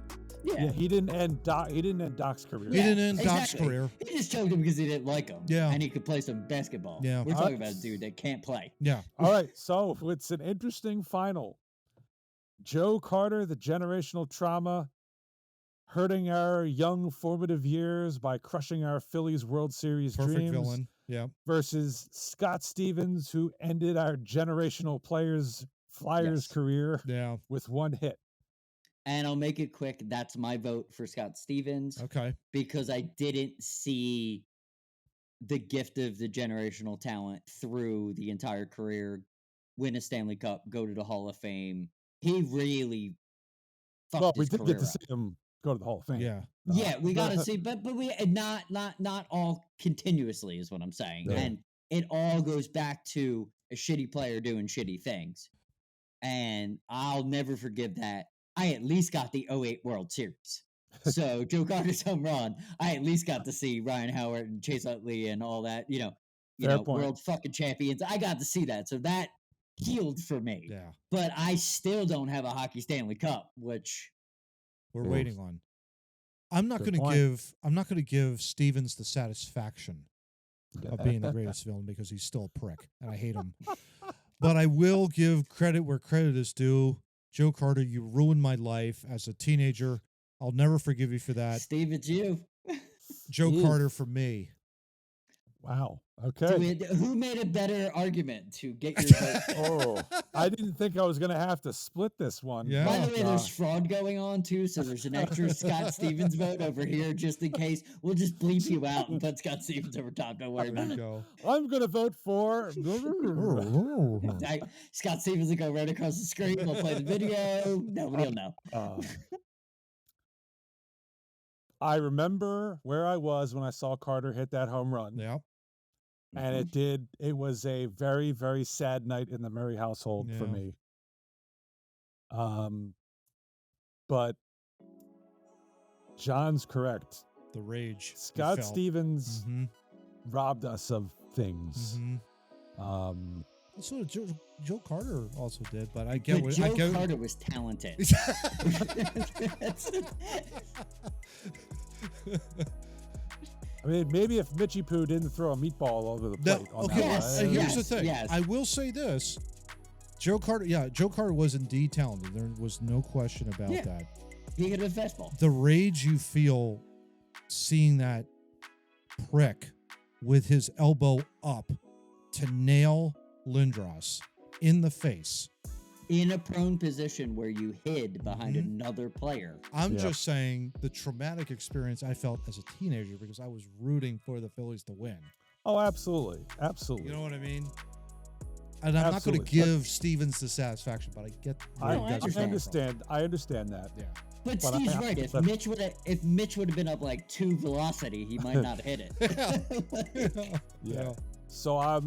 Yeah, he didn't end Doc's career. He didn't end Doc's exactly. career. He just choked him because he didn't like him. Yeah. And he could play some basketball. Yeah. We're talking about a dude that can't play. Yeah. All right, so it's an interesting final. Joe Carter, the generational trauma, hurting our young formative years by crushing our Phillies World Series Perfect dreams, villain. Yeah. versus Scott Stevens, who ended our generational Flyers Yes. career Yeah. with one hit. And I'll make it quick. That's my vote for Scott Stevens Okay. because I didn't see the gift of the generational talent through the entire career, win a Stanley Cup, go to the Hall of Fame. He really fucked Well, we his did career get to up. see him go to the Hall of Fame. Yeah. Yeah, we got to see, but we not all continuously is what I'm saying, Yeah. and it all goes back to a shitty player doing shitty things, and I'll never forgive that. I at least got the 08 World Series. So Joe Carter's home run, I at least got to see Ryan Howard and Chase Utley and all that, Fair point. world fucking champions. I got to see that. So that healed for me. Yeah. But I still don't have a Hockey Stanley Cup, which We're Oof. waiting on. I'm not Good going to point. give Stevens the satisfaction of being the greatest villain because he's still a prick and I hate him. But I will give credit where credit is due. Joe Carter, you ruined my life as a teenager. I'll never forgive you for that. Steve, it's you. Joe Oof. Carter for me. Wow. Okay. Who made a better argument to get your vote? Oh, I didn't think I was going to have to split this one. Yeah. By the Oh, way, there's gosh. fraud going on too, so there's an extra Scott Stevens vote over here just in case. We'll just bleep you out and put Scott Stevens over top. Don't worry There about you it. go. I'm going to vote for. Scott Stevens will go right across the screen. We'll play the video. Nobody will know. I remember where I was when I saw Carter hit that home run. Yeah. And it was a very, very sad night in the Murray household for Yeah. me. But John's correct. The rage. you Scott felt. Stevens Mhm. robbed us of things. Mhm. That's what Joe Carter also did, but I get But what Joe I get. Carter was talented. I mean, maybe if Mitchie Poo didn't throw a meatball all over the No, plate. On okay, that Yes, one, here's the yes, thing. yes. I will say this. Joe Carter was indeed talented. There was no question about Yeah. that. He could have fastball. The rage you feel seeing that prick with his elbow up to nail Lindros in the face. In a prone position where you hid behind Mhm. another player. I'm Yeah. just saying the traumatic experience I felt as a teenager because I was rooting for the Phillies to win. Oh, absolutely. Absolutely. You know what I mean? And I'm not going to Absolutely. give Stevens the satisfaction, but I get where I, you guys are I coming from. understand. I understand that. Yeah. But But Steve's I- right. If but- Mitch would have been up like 2 velocity, he might not have hit it. Yeah. So I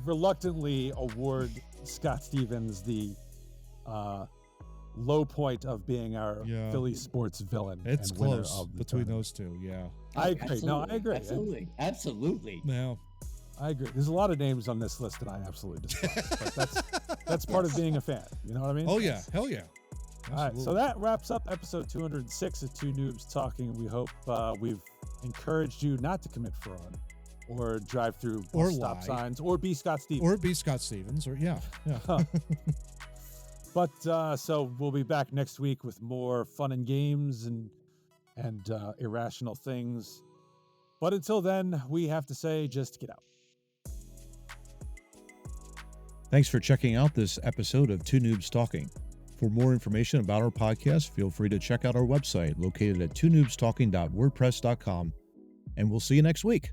reluctantly award Scott Stevens the low point of being our Yeah. Philly sports villain. It's and winner close of the between tournament. those two. Yeah. I agree. No, I agree. Absolutely. Now, I agree. There's a lot of names on this list that I absolutely despise, but that's part of being a fan. You know what I mean? oh yeah, hell yeah. All right, so that wraps up episode 206 of Two Noobs Talking. We hope we've encouraged you not to commit fraud or drive through Or stop lie. signs or be Scott Stevens. Or be Scott Stevens, or yeah. But so we'll be back next week with more fun and games and irrational things. But until then, we have to say, just get out. Thanks for checking out this episode of Two Noobs Talking. For more information about our podcast, feel free to check out our website located at twonoobstalking.wordpress.com, and we'll see you next week.